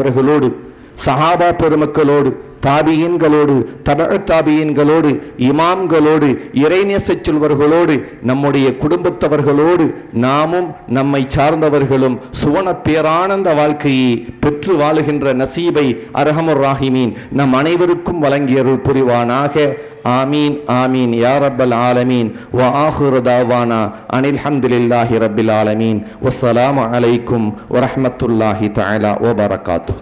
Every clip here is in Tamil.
அவர்களோடு சஹாபா பெருமக்களோடு தாபியன்களோடு தாபியன்களோடு இமாம்களோடு இறைநேசச் செல்வர்களோடு நம்முடைய குடும்பத்தவர்களோடு நாமும் நம்மை சார்ந்தவர்களும் சுவன பேரானந்த வாழ்க்கையை பெற்று வாழுகின்ற நசீபை அர்ஹமுர் ராஹிமீன் நம் அனைவருக்கும் வழங்கியருள் புரிவானாக. ஆமீன் ஆமீன் யா ரப்பல் ஆலமீன். வ ஆகிரு தாவானா அனில் ஹம்துலில்லாஹி ரப்பில் ஆலமீன். வஸ்ஸலாமு அலைக்கும் வரஹ்மத்துல்லாஹி தஆலா வ பரகாத்துஹு.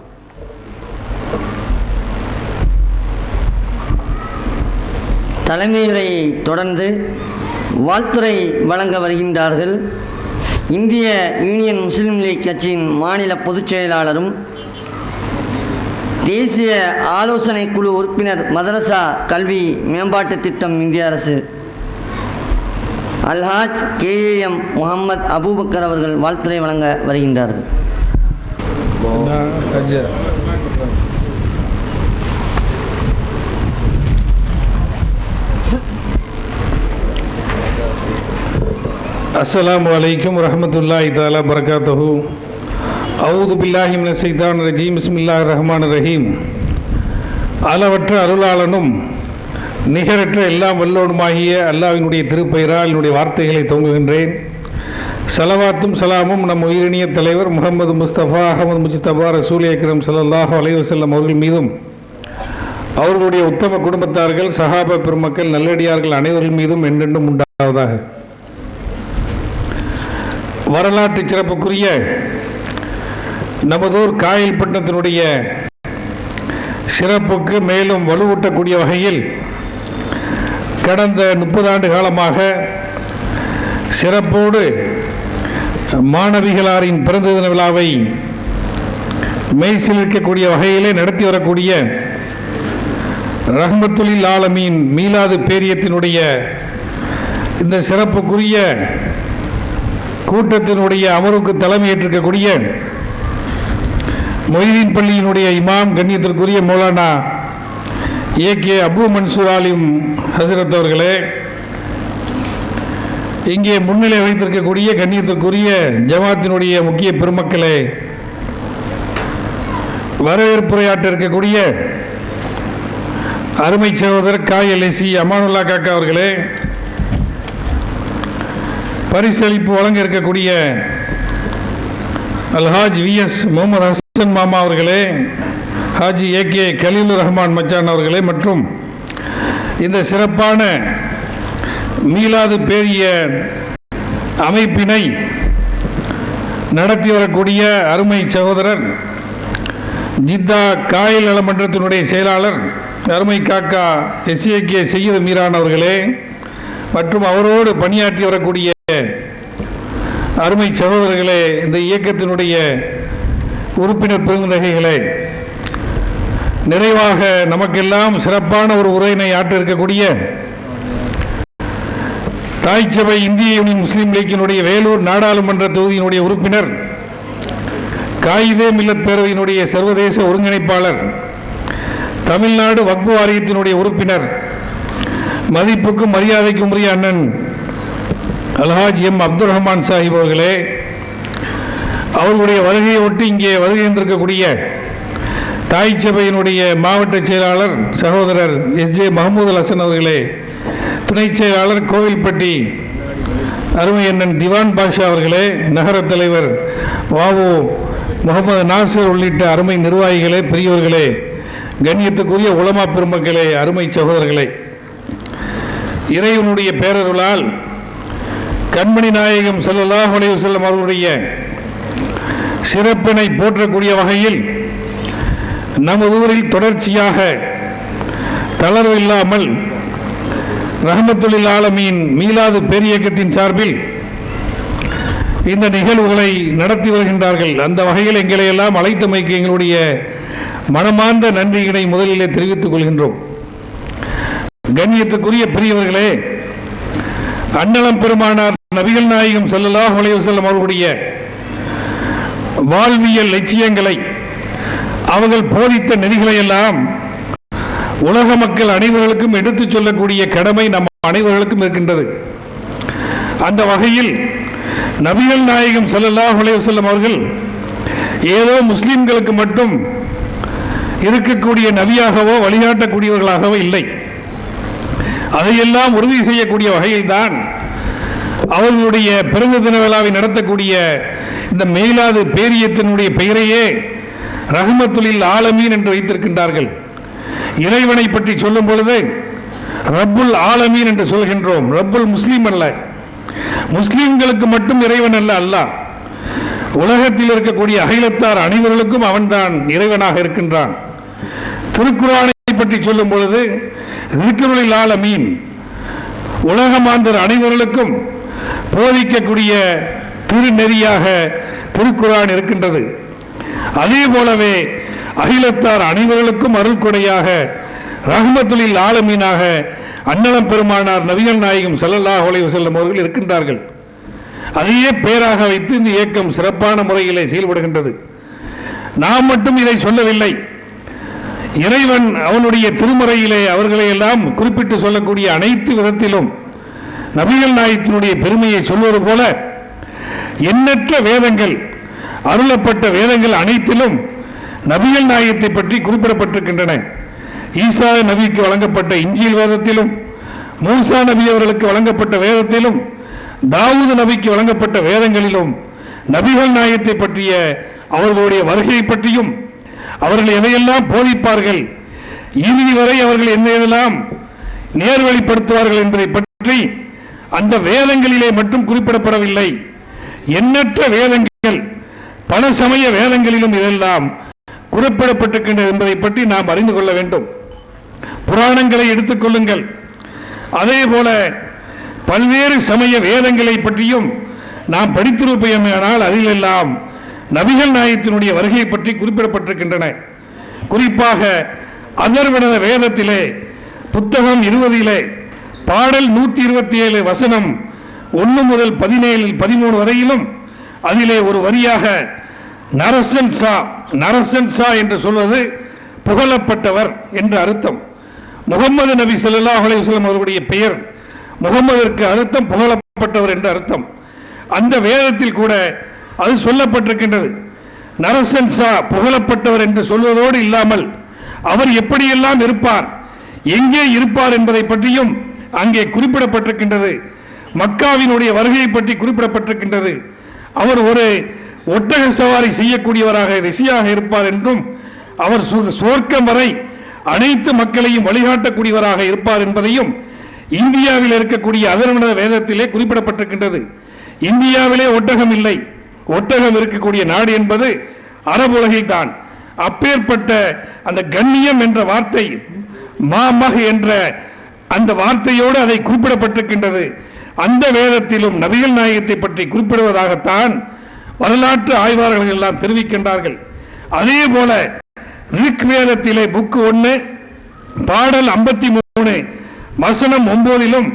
தலைமையுரையை தொடர்ந்து வாழ்த்துரை வழங்க வருகின்றார்கள் இந்திய யூனியன் முஸ்லீம் லீக் கட்சியின் மாநில பொதுச் செயலாளரும் தேசிய ஆலோசனை குழு உறுப்பினர் மதரசா கல்வி மேம்பாட்டு திட்டம் இந்திய அரசு அல்ஹாஜ் KAM முகமது அபூபக்கர் அவர்கள் வாழ்த்துரை வழங்க வருகின்றார்கள். அஸ்ஸலாமு அலைக்கும் வரஹ்மத்துல்லாஹி தஆலா பரகாத்துஹு. அஊது பில்லாஹி மினஷ் ஷைத்தானிர் ரஜீம். பிஸ்மில்லாஹிர் ரஹ்மானிர் ரஹீம். அளவற்ற அருளாளனும் நிகரற்ற எல்லாம் வல்லோனுமாகிய அல்லாஹ்வினுடைய திருப்பெயரால் என்னுடைய வார்த்தைகளை துவங்குகின்றேன். ஸலவாத்தும் சலாமும் நம் உயிரினிய தலைவர் முஹம்மது முஸ்தபா அஹமது முஜ்தபா ரசூல் அக்ரம் ஸல்லல்லாஹு அலைஹி வஸல்லம் அவர்கள் மீதும் அவர்களுடைய உத்தம குடும்பத்தார்கள் சஹாபா பெருமக்கள் நல்லடியார்கள் அனைவர்கள் மீதும் என்றென்றும் உண்டாவதாக. வரலாற்று சிறப்புக்குரிய நமதூர் காயல்பட்டினத்தினுடைய சிறப்புக்கு மேலும் வலுவூட்டக்கூடிய வகையில் கடந்த 30 ஆண்டு காலமாக சிறப்போடு மாணவிகளாரின் பிறந்த தின விழாவை மெய்சிலிருக்கக்கூடிய வகையிலே நடத்தி வரக்கூடிய ரஹ்மத்துல் ஆலமீன் மீலாது பேரியத்தினுடைய இந்த சிறப்புக்குரிய கூட்டத்தினுடைய அமர்வுக்கு தலைமையேற்றிருக்கக்கூடிய மொய்தீன் பள்ளியினுடைய இமாம் கண்ணியத்திற்குரிய மௌலானா AK அபு மன்சூர் ஆலிம் ஹசரத் அவர்களே, இங்கே முன்னிலை வைத்திருக்கக்கூடிய கண்ணியத்திற்குரிய ஜமாத்தினுடைய முக்கிய பெருமக்களே, வரவேற்புரையாற்ற இருக்கக்கூடிய அருமை சகோதரர் KLC அமானுல்லா காக்கா அவர்களே, பரிசளிப்பு வழங்க இருக்கக்கூடிய அல்ஹாஜ் VS முகமது ஹசன் மாமா அவர்களே, ஹாஜி AK கலீலுர் ரஹ்மான் மச்சான் அவர்களே மற்றும் இந்த சிறப்பான மீலாது பேரிய அமைப்பினை நடத்தி வரக்கூடிய அருமை சகோதரர் ஜித்தா காயல் நலமன்றத்தினுடைய செயலாளர் அருமை காக்கா SAK செய்யது மீரான் அவர்களே மற்றும் அவரோடு பணியாற்றி வரக்கூடிய அருமை சகோதரர்களே, இந்த இயக்கத்தினுடைய உறுப்பினர் பெருந்தகைகளே, நிறைவாக நமக்கெல்லாம் சிறப்பான ஒரு உரையினை ஆற்ற இருக்கக்கூடிய தாய்ச்சபை இந்திய யூனியன் முஸ்லீம் லீக்கினுடைய வேலூர் நாடாளுமன்ற தொகுதியினுடைய உறுப்பினர், காயிதே மில்லத் பேரவையினுடைய சர்வதேச ஒருங்கிணைப்பாளர், தமிழ்நாடு வக்ஃபு வாரியத்தினுடைய உறுப்பினர், மதிப்புக்கும் மரியாதைக்கும் உரிய அண்ணன் அல்ஹாஜ் M அப்துல் ரஹ்மான் சாஹிப் அவர்களே, அவர்களுடைய வருகையை ஒட்டி இங்கே வருகின்றிருக்கக்கூடிய தாய் சபையினுடைய மாவட்ட செயலாளர் சகோதரர் SJ மஹமூது ஹசன் அவர்களே, துணை செயலாளர் கோவில்பட்டி அருமை அண்ணன் திவான் பாஷா அவர்களே, நகர தலைவர் வாவு முகமது நாசர் உள்ளிட்ட அருமை நிர்வாகிகளே, பெரியவர்களே, கண்ணியத்துக்குரிய உலமா பெருமக்களே, அருமை சகோதரர்களே, இறைவனுடைய பேரருளால் கண்மணி நாயகம் ஸல்லல்லாஹு அலைஹி வஸல்லம் அவர்களுடைய சிறப்பினை போற்றக்கூடிய வகையில் நமது ஊரில் தொடர்ச்சியாக தளர்வு இல்லாமல் ரஹ்மத்துல் ஆலமீன் மீலாது பேரியக்கத்தின் சார்பில் இந்த நிகழ்வுகளை நடத்தி வருகின்றார்கள். அந்த வகையில் எங்களை எல்லாம் அழைத்தமைக்கு எங்களுடைய மனமார்ந்த நன்றியினை முதலிலே தெரிவித்துக் கொள்கின்றோம். கண்ணியத்துக்குரிய பெரியவர்களே, அன்னலம் பெருமானார் நபிகள் நாயகம் ஸல்லல்லாஹு அலைஹி வஸல்லம் அவர்களுடைய வாழ்வியல் லட்சியங்களை அவர்கள் போதித்த நெறிகளை எல்லாம் உலக மக்கள் அனைவர்களுக்கும் எடுத்துச் சொல்லக்கூடிய கடமை நம் அனைவர்களுக்கும் இருக்கின்றது. அந்த வகையில் நபிகள் நாயகம் ஸல்லல்லாஹு அலைஹி வஸல்லம் அவர்கள் ஏதோ முஸ்லிம்களுக்கு மட்டும் இருக்கக்கூடிய நபியாகவோ வழிகாட்டக்கூடியவர்களாகவோ இல்லை. அதையெல்லாம் உறுதி செய்யக்கூடிய வகையில் தான் அவர்களுடைய பிறந்த தின விழாவை நடத்தக்கூடிய இந்த மீலாது பேரியத்தினுடைய பெயரையே ரஹ்மத்துல் ஆலமீன் என்று வைத்திருக்கின்றார்கள். இறைவனை பற்றி சொல்லும் பொழுது ரப்புல் ஆலமீன் என்று சொல்கின்றோம். ரப்புல் முஸ்லீம் அல்ல, முஸ்லிம்களுக்கு மட்டும் இறைவன் அல்ல, அல்லாஹ் உலகத்தில் இருக்கக்கூடிய அகிலத்தார் அனைவர்களுக்கும் அவன்தான் இறைவனாக இருக்கின்றான். திருக்குர்ஆனை பற்றி சொல்லும் பொழுது திக்ருல் ஆலமீன், உலகமாந்தர் அனைவர்களுக்கும் போதிக்கக்கூடிய திருநெறியாக திருக்குர்ஆன் இருக்கின்றது. அதே போலவே அகிலத்தார் அனைவர்களுக்கும் அருள் கொடையாக ரஹ்மத்துல் ஆலமீனாக அன்னலம் பெருமானார் நபிகள் நாயகம் ஸல்லல்லாஹு அலைஹி வஸல்லம் அவர்கள் இருக்கின்றார்கள். அதையே பேராக வைத்து இந்த இயக்கம் சிறப்பான முறையிலே செயல்படுகின்றது. நாம் மட்டும் இதை சொல்லவில்லை. இறைவன் அவனுடைய திருமறையிலே அவர்களை எல்லாம் குறிப்பிட்டு சொல்லக்கூடிய அனைத்து விதத்திலும் நபிகள் நாயகத்தினுடைய பெருமையை சொல்வது போல எண்ணற்ற வேதங்கள், அருளப்பட்ட வேதங்கள் அனைத்திலும் நபிகள் நாயகத்தை பற்றி குறிப்பிடப்பட்டிருக்கின்றன. ஈசா நபிக்கு வழங்கப்பட்ட இஞ்சில் வேதத்திலும், மூசா நபி அவர்களுக்கு வழங்கப்பட்ட வேதத்திலும், தாவூது நபிக்கு வழங்கப்பட்ட வேதங்களிலும் நபிகள் நாயகத்தை பற்றிய அவர்களுடைய வருகை பற்றியும், அவர்கள் எதையெல்லாம் போதிப்பார்கள், இறுதி வரை அவர்கள் எதையெல்லாம் நேர்வழிப்படுத்துவார்கள் என்பதை பற்றி அந்த வேதங்களிலே மட்டும் குறிப்பிடப்படவில்லை. எண்ணற்ற வேதங்கள், பல சமய வேதங்களிலும் இதெல்லாம் குறிப்பிடப்பட்டிருக்கின்றது என்பதை பற்றி நாம் அறிந்து கொள்ள வேண்டும். புராணங்களை எடுத்துக்கொள்ளுங்கள். அதே போல பல்வேறு சமய வேதங்களை பற்றியும் நாம் படித்திருப்போமானால் அதிலெல்லாம் நபிகள் நாயகத்தினுடைய வருகை பற்றி குறிப்பிடப்பட்டிருக்கின்றன. குறிப்பாக அதர்வண வேதத்திலே புத்தகம் 20 பாடல் 127 வசனம் 1 முதல் 17 13 வரையிலும் அதிலே ஒரு வரியாக நரசன் சா என்று சொல்வது புகழப்பட்டவர் என்று அர்த்தம். முகமது நபி ஸல்லல்லாஹு அலைஹி வஸல்லம் அவருடைய பெயர் முகமதிற்கு அர்த்தம் புகழப்பட்டவர் என்று அர்த்தம். அந்த வேதத்தில் கூட அது சொல்லப்பட்டிருக்கின்றது. நரசன் சா புகழப்பட்டவர் என்று சொல்வதோடு இல்லாமல் அவர் எப்படியெல்லாம் இருப்பார், எங்கே இருப்பார் என்பதை பற்றியும் அங்கே குறிப்பிடப்பட்டிருக்கின்றது. மக்காவினுடைய வருகையை பற்றி குறிப்பிடப்பட்டிருக்கின்றது. அவர் ஒரு ஒட்டக சவாரி செய்யக்கூடியவராக ரிஷியாக இருப்பார் என்றும், அவர் சுவர்க்கம் வரை அனைத்து மக்களையும் வழிகாட்டக்கூடியவராக இருப்பார் என்பதையும் இந்தியாவில் இருக்கக்கூடிய அதர்வண வேதத்திலே குறிப்பிடப்பட்டிருக்கின்றது. இந்தியாவிலே ஒட்டகம் இல்லை, ஒட்டகம் இருக்கக்கூடிய நாடு என்பது அரபு உலகில் தான். அப்பேற்பட்ட அந்த கண்ணியம் என்ற வார்த்தை மாமஹ் என்ற அந்த வார்த்தையோடு அதை குறிப்பிடப்பட்டிருக்கின்றது. அந்த வேதத்திலும் நபிகள் நாயகத்தை பற்றி குறிப்பிடுவதாகத்தான் வரலாற்று ஆய்வாளர்கள் எல்லாம் தெரிவிக்கின்றார்கள். அதே போல ரிக் வேதத்திலே புக் 1 பாடல் 53 வசனம் 9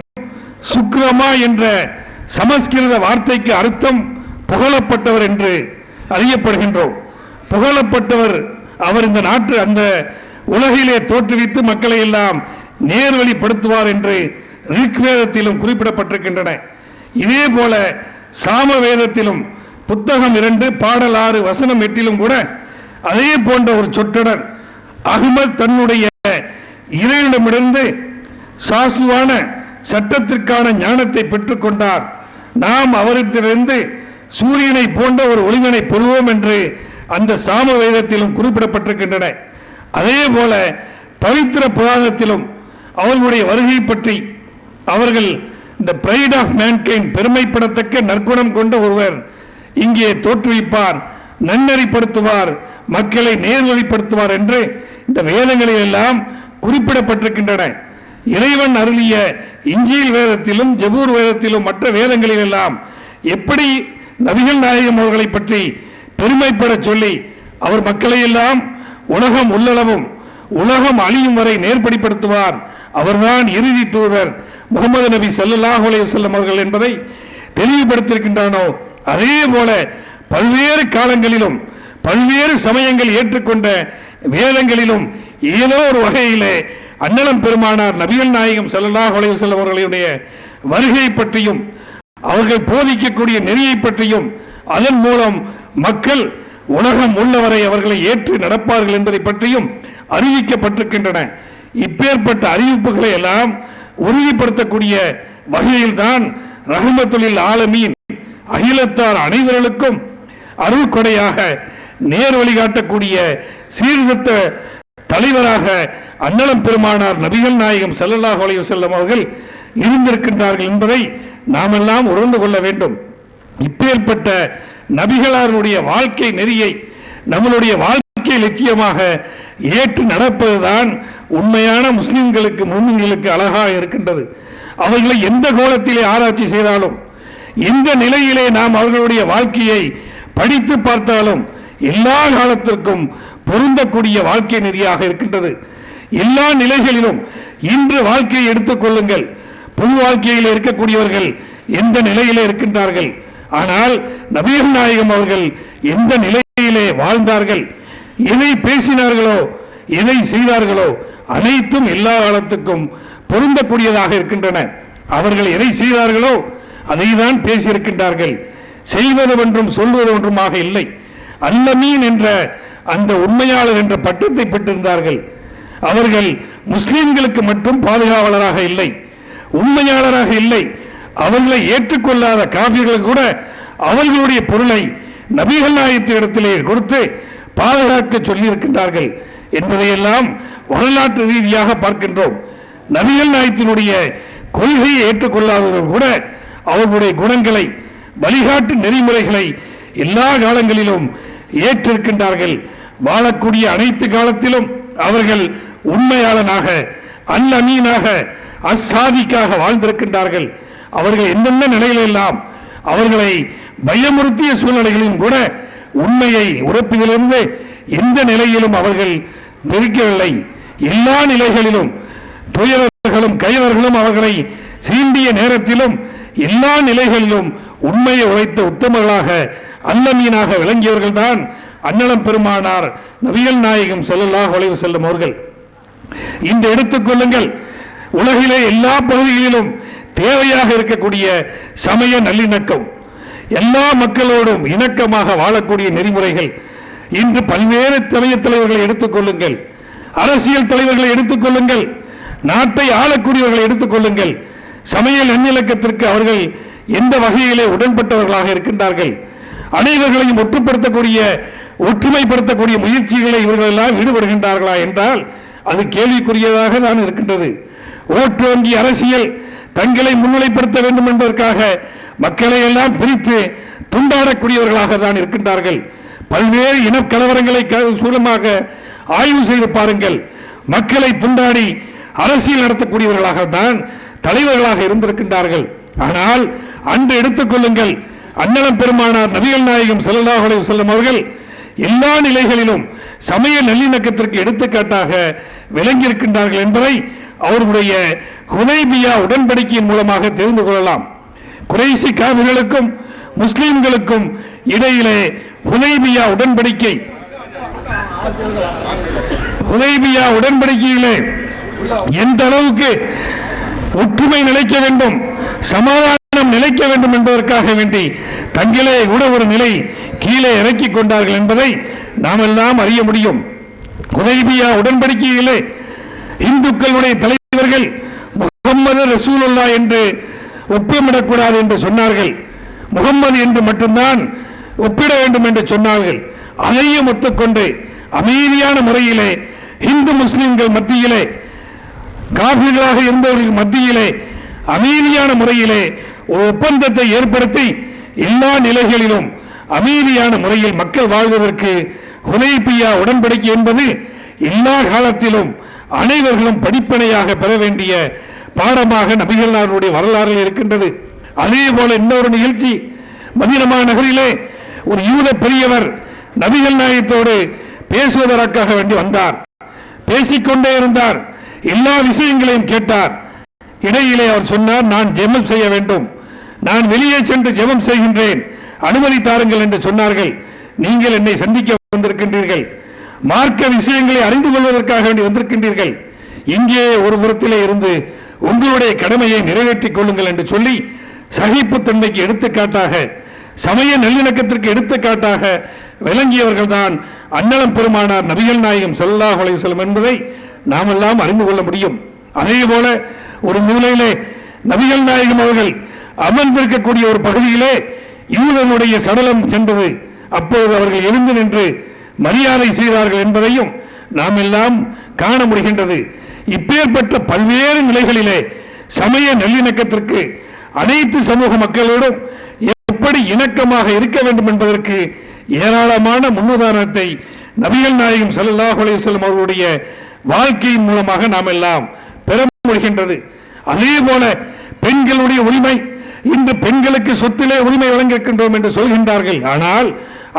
சுக்ரமா என்ற சமஸ்கிருத வார்த்தைக்கு அர்த்தம் புகழப்பட்டவர் என்று அறியப்படுகின்றோம். புகழப்பட்டவர் அவர் இந்த நாட்டு அந்த உலகிலே தோற்றுவித்து மக்களை எல்லாம் நேர்வழிப்படுத்துவார் என்று ரிக் வேதத்திலும் குறிப்பிடப்பட்டிருக்கின்றன. இதே போல சாம வேதத்திலும் புத்தகம் 2 பாடல் 6 வசனம் 8 கூட அதே போன்ற ஒரு சொற்றொடர் அஹ்மத் தன்னுடைய இறைவனிடமிருந்து சாசுவான சட்டத்திற்கான ஞானத்தை பெற்றுக்கொண்டார், நாம் அவரிடத்திலிருந்து சூரியனை போன்ற ஒரு ஒளிவனை பெறுவோம் என்று அந்த சாம வேதத்திலும் குறிப்பிடப்பட்டிருக்கின்றன. அதே போல பவித்திர புராணத்திலும் அவர்களுடைய வருகை பற்றி அவர்கள் இந்த பிரைட் ஆஃப் மேன்கைண்ட் பெருமைப்படத்தக்க நற்குணம் கொண்ட ஒருவர் இங்கே தோற்றுவிப்பார், நன்னெறிப்படுத்துவார், மக்களை நேர்வழிப்படுத்துவார் என்று இந்த வேதங்களில் எல்லாம் குறிப்பிடப்பட்டிருக்கின்றன. இறைவன் அருளிய இஞ்சில் வேதத்திலும் ஜபூர் வேதத்திலும் மற்ற வேதங்களில் எல்லாம் எப்படி நபிகள் நாயகம் அவர்களை பற்றி பெருமைப்பட சொல்லி அவர் மக்களை எல்லாம் உலகம் உள்ளளவும் உலகம் அழியும் வரை நேர்படிப்படுத்துவார், அவர்தான் இறுதி தூதர் முகமது நபி ஸல்லல்லாஹு அலைஹி வஸல்லம் அவர்கள் என்பதை தெளிவுபடுத்தியிருக்கின்றானோ அதே போல பல்வேறு காலங்களிலும் பல்வேறு சமயங்கள் ஏற்றுக்கொண்ட வேதங்களிலும் ஏதோ ஒரு வகையிலே அன்னலம் பெருமானார் நபிகள் நாயகம் ஸல்லல்லாஹு அலைஹி வஸல்லம் அவர்களுடைய வருகை பற்றியும் அவர்கள் போதிக்கக்கூடிய நெறியை பற்றியும் அதன் மூலம் மக்கள் உலகம் உள்ளவரை அவர்களை ஏற்று நடப்பார்கள் என்பதை பற்றியும் அறிவிக்கப்பட்டிருக்கின்றன. இப்பேற்பட்ட அறிவிப்புகளை எல்லாம் உறுதிப்படுத்தக்கூடிய வகையில்தான் ரஹ்மத்துல் ஆலமீன் அகிலத்தார் அனைவர்களுக்கும் அருள் கொடையாக நேர் வழிகாட்டக்கூடிய சீர்திருத்த தலைவராக அன்னலம் பெருமானார் நபிகள் நாயகம் ஸல்லல்லாஹு அலைஹி வஸல்லம் அவர்கள் இருந்திருக்கின்றார்கள் என்பதை நாம் எல்லாம் உணர்ந்து கொள்ள வேண்டும். இப்பேற்பட்ட நபிகளாருடைய வாழ்க்கை நெறியை நம்மளுடைய வாழ்க்கை லட்சியமாக ஏற்று நடப்பதுதான் உண்மையான முஸ்லிம்களுக்கு முஸ்லிம்களுக்கு அழகாக இருக்கின்றது. அவர்களை எந்த கோலத்திலே ஆராய்ச்சி செய்தாலும், எந்த நிலையிலே நாம் அவர்களுடைய வாழ்க்கையை படித்து பார்த்தாலும் எல்லா காலத்திற்கும் பொருந்தக்கூடிய வாழ்க்கை நெறியாக இருக்கின்றது. எல்லா நிலைகளிலும் இன்று வாழ்க்கையை எடுத்துக் கொள்ளுங்கள். பொது வாழ்க்கையில் இருக்கக்கூடியவர்கள் எந்த நிலையிலே இருக்கின்றார்கள், ஆனால் நபிகள் நாயகம் அவர்கள் எந்த நிலையிலே வாழ்ந்தார்கள், எதை பேசினார்களோ எதை செய்தார்களோ அனைத்தும் எல்லா காலத்துக்கும் பொருந்தக்கூடியதாக இருக்கின்றன. அவர்கள் எதை செய்தார்களோ அதை தான் பேசியிருக்கின்றார்கள். செய்வது ஒன்றும் சொல்வது ஒன்றுமாக இல்லை. அல்லமீன் என்ற அந்த உண்மையாளர் என்ற பட்டத்தை பெற்றிருந்தார்கள். அவர்கள் முஸ்லிம்களுக்கு மட்டும் பாதுகாவலராக இல்லை, உண்மையாளராக இல்லை. அவர்களை ஏற்றுக்கொள்ளாத காபிர்கள் கூட அவர்களுடைய பொருளை நபிகள் நாயகத்திடத்திலே கொடுத்து பாதுகாக்க சொல்லியிருக்கின்றார்கள் என்பதையெல்லாம் வரலாற்று ரீதியாக பார்க்கின்றோம். நபிகள் நாயகத்தினுடைய கொள்கையை ஏற்றுக்கொள்ளாதவர்கள் கூட அவர்களுடைய குணங்களை, வழிகாட்டு நெறிமுறைகளை எல்லா காலங்களிலும் ஏற்றிருக்கின்றார்கள். வாழக்கூடிய அனைத்து காலத்திலும் அவர்கள் உண்மையாளனாக, அல் அமீனாக, அஸ்ஸாதிக்காக வாழ்ந்திருக்கின்றார்கள். அவர்கள் எந்தெந்த நிலையிலெல்லாம் அவர்களை பயமுறுத்திய சூழ்நிலைகளிலும் கூட உண்மையை உறப்பதிலிருந்து எந்த நிலையிலும் அவர்கள் பிரிக்கவில்லை. எல்லா நிலைகளிலும் துயரர்களும் கைவர்களும் அவர்களை சீண்டிய நேரத்திலும் எல்லா நிலைகளிலும் உண்மையை உரைத்த உத்தமர்களாக அல்லமீனாக விளங்கியவர்கள் தான் அன்னலம் பெருமானார் நபிகள் நாயகம் ஸல்லல்லாஹு அலைஹி வஸல்லம் அவர்கள். இந்த எடுத்துக்கொள்ளுங்கள், உலகிலே எல்லா பகுதிகளிலும் தேவையாக இருக்கக்கூடிய சமய நல்லிணக்கம், எல்லா மக்களோடும் இணக்கமாக வாழக்கூடிய நெறிமுறைகள். இன்று பல்வேறு சமய தலைவர்களை எடுத்துக்கொள்ளுங்கள், அரசியல் தலைவர்களை எடுத்துக்கொள்ளுங்கள், நாட்டை ஆளக்கூடியவர்களை எடுத்துக்கொள்ளுங்கள். சமய நல்லிணக்கத்திற்கு அவர்கள் எந்த வகையிலே உடன்பட்டவர்களாக இருக்கின்றார்கள்? அனைவர்களையும் ஒற்றுப்படுத்தக்கூடிய, ஒற்றுமைப்படுத்தக்கூடிய முயற்சிகளை இவர்கள் எல்லாம் ஈடுபடுகின்றார்களா என்றால் அது கேள்விக்குரியதாக தான் இருக்கின்றது. ஓட்டு வங்கி அரசியல் தங்களை முன்னிலைப்படுத்த வேண்டும் என்பதற்காக மக்களை எல்லாம் பிரித்து துண்டாடக்கூடியவர்களாக தான் இருக்கின்றார்கள். பல்வேறு இனக்கலவரங்களை சூலமாக ஆய்வு செய்து பாருங்கள். மக்களை துண்டாடி அரசியல் நடத்தக்கூடியவர்களாக தான் தலைவர்களாக இருந்திருக்கின்றார்கள். ஆனால் அன்று எடுத்துக்கொள்ளுங்கள், அன்னலம் பெருமானார் நபிகள் நாயகம் ஸல்லல்லாஹு அலைஹி வஸல்லம் அவர்கள் எல்லா நிலைகளிலும் சமய நல்லிணக்கத்திற்கு எடுத்துக்காட்டாக விளங்கியிருக்கின்றார்கள் என்பதை அவர்களுடைய ஹுதைபியா உடன்படிக்கையின் மூலமாக தெரிந்து கொள்ளலாம். குறைசி காபிர்களுக்கும் முஸ்லிம்களுக்கும் இடையிலே ஹுதைபியா உடன்படிக்கையிலே எந்த அளவுக்கு ஒற்றுமை நிலைக்க வேண்டும், சமாதானம் நிலைக்க வேண்டும் என்பதற்காக வேண்டி தங்களே கூட ஒரு நிலை கீழே இறக்கிக் கொண்டார்கள் என்பதை நாம் எல்லாம் அறிய முடியும். ஹுதைபியா உடன்படிக்கையிலே இந்துக்களுடைய தலைவர்கள் முகம்மது ரசூலுல்லாஹ் என்று ஒப்பமிடக்கூடாது என்று சொன்னார்கள். முகம்மது என்று மட்டும்தான் ஒப்பிட வேண்டும் என்று சொன்னார்கள். அதையும் ஒத்துக்கொண்டு அமைதியான முறையிலே இந்து முஸ்லிம்கள் மத்தியிலே, காபிர்களாக இருந்தவர்கள் மத்தியிலே அமைதியான முறையிலே ஒரு ஒப்பந்தத்தை ஏற்படுத்தி எல்லா நிலைகளிலும் அமைதியான முறையில் மக்கள் வாழ்வதற்கு ஹுதைபியா உடன்படிக்கை என்பது எல்லா காலத்திலும் அனைவர்களும் படிப்பனையாக பெற வேண்டிய பாடமாக நபிகளாருடைய வரலாறு இருக்கின்றது. அதே போல இன்னொரு நிகழ்ச்சி, மதீனா நகரிலே ஒரு யூத பெரியவர் நபிகள் நாயகத்தோடு பேசுவதற்காக வேண்டி வந்தார். பேசிக்கொண்டே இருந்தார், எல்லா விஷயங்களையும் கேட்டார். இடையிலே அவர் சொன்னார், நான் ஜெபம் செய்ய வேண்டும், நான் வெளியே சென்று ஜெபம் செய்கின்றேன், அனுமதி தாருங்கள் என்று சொன்னார்கள். நீங்கள் என்னை சந்திக்க வந்திருக்கின்றீர்கள், மார்க்க விஷயங்களை அறிந்து கொள்வதற்காக வேண்டி வந்திருக்கின்றீர்கள், இங்கே ஒரு புறத்திலே இருந்து உங்களுடைய கடமையை நிறைவேற்றிக் கொள்ளுங்கள் என்று சொல்லி சகிப்புத்தன்மைக்கு எடுத்துக்காட்டாக, சமய நல்லிணக்கத்திற்கு எடுத்துக்காட்டாக விளங்கியவர்கள் தான் அன்னலம் பெருமானார் நபிகள் நாயகம் ஸல்லல்லாஹு அலைஹி வஸல்லம் என்பதை நாம் எல்லாம் அறிந்து கொள்ள முடியும். அதே போல ஒரு மூலையிலே நபிகள் நாயகம் அவர்கள் அமர்ந்திருக்கக்கூடிய ஒரு பகுதியிலே யூதனுடைய சடலம் சென்றது. அப்போது அவர்கள் எழுந்து நின்று மரியாதை செய்தார்கள் என்பதையும் நாம் எல்லாம் காண முடிகின்றது. இப்பேற்பட்ட பல்வேறு நிலைகளிலே சமய நல்லிணக்கத்திற்கு அனைத்து சமூக மக்களோடும் எப்படி இணக்கமாக இருக்க வேண்டும் என்பதற்கு ஏராளமான முன்னுதாரணத்தை நபிகள் நாயகம் ஸல்லல்லாஹு அலைஹி வஸல்லம் அவர்களுடைய வாழ்க்கையின் மூலமாக நாம் எல்லாம் பெற முடிகின்றது. அதே போல பெண்களுடைய உரிமை, இன்று பெண்களுக்கு சொத்திலே உரிமை வழங்கியிருக்கின்றோம் என்று சொல்கின்றார்கள். ஆனால்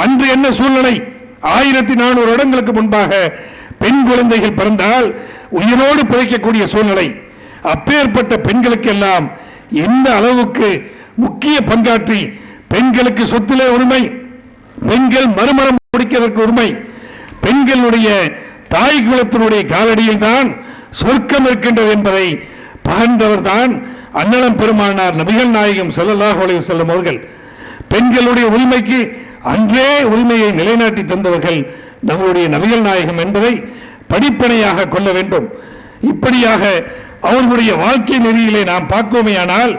அன்று என்ன சூழ்நிலை? 1400 வருடங்களுக்கு முன்பாக பெண் குழந்தைகள் பிறந்தால் உயிரோடு பிழைக்கக்கூடிய சூழ்நிலை. அப்பேற்பட்ட பெண்களுக்கெல்லாம் எந்த அளவுக்கு முக்கிய பங்காற்றி பெண்களுக்கு சொத்திலே உரிமை, பெண்கள் மறுமணம் முடிக்கிறதற்கு உரிமை, பெண்களுடைய தாய் குலத்தினுடைய காலடியில் தான் சொர்க்கம் இருக்கின்றது என்பதை பகர்ந்தவர் தான் அன்னலம் பெருமானார் நபிகள் நாயகம் ஸல்லல்லாஹு அலைஹி வஸல்லம் அவர்கள். பெண்களுடைய உரிமைக்கு அன்றே உரிமையை நிலைநாட்டி தந்தவர்கள் நம்முடைய நபிகள் நாயகம் என்பதை படிப்பனையாக கொள்ள வேண்டும். இப்படியாக அவர்களுடைய வாழ்க்கை நெறியிலே நாம் பார்க்கோமேயானால்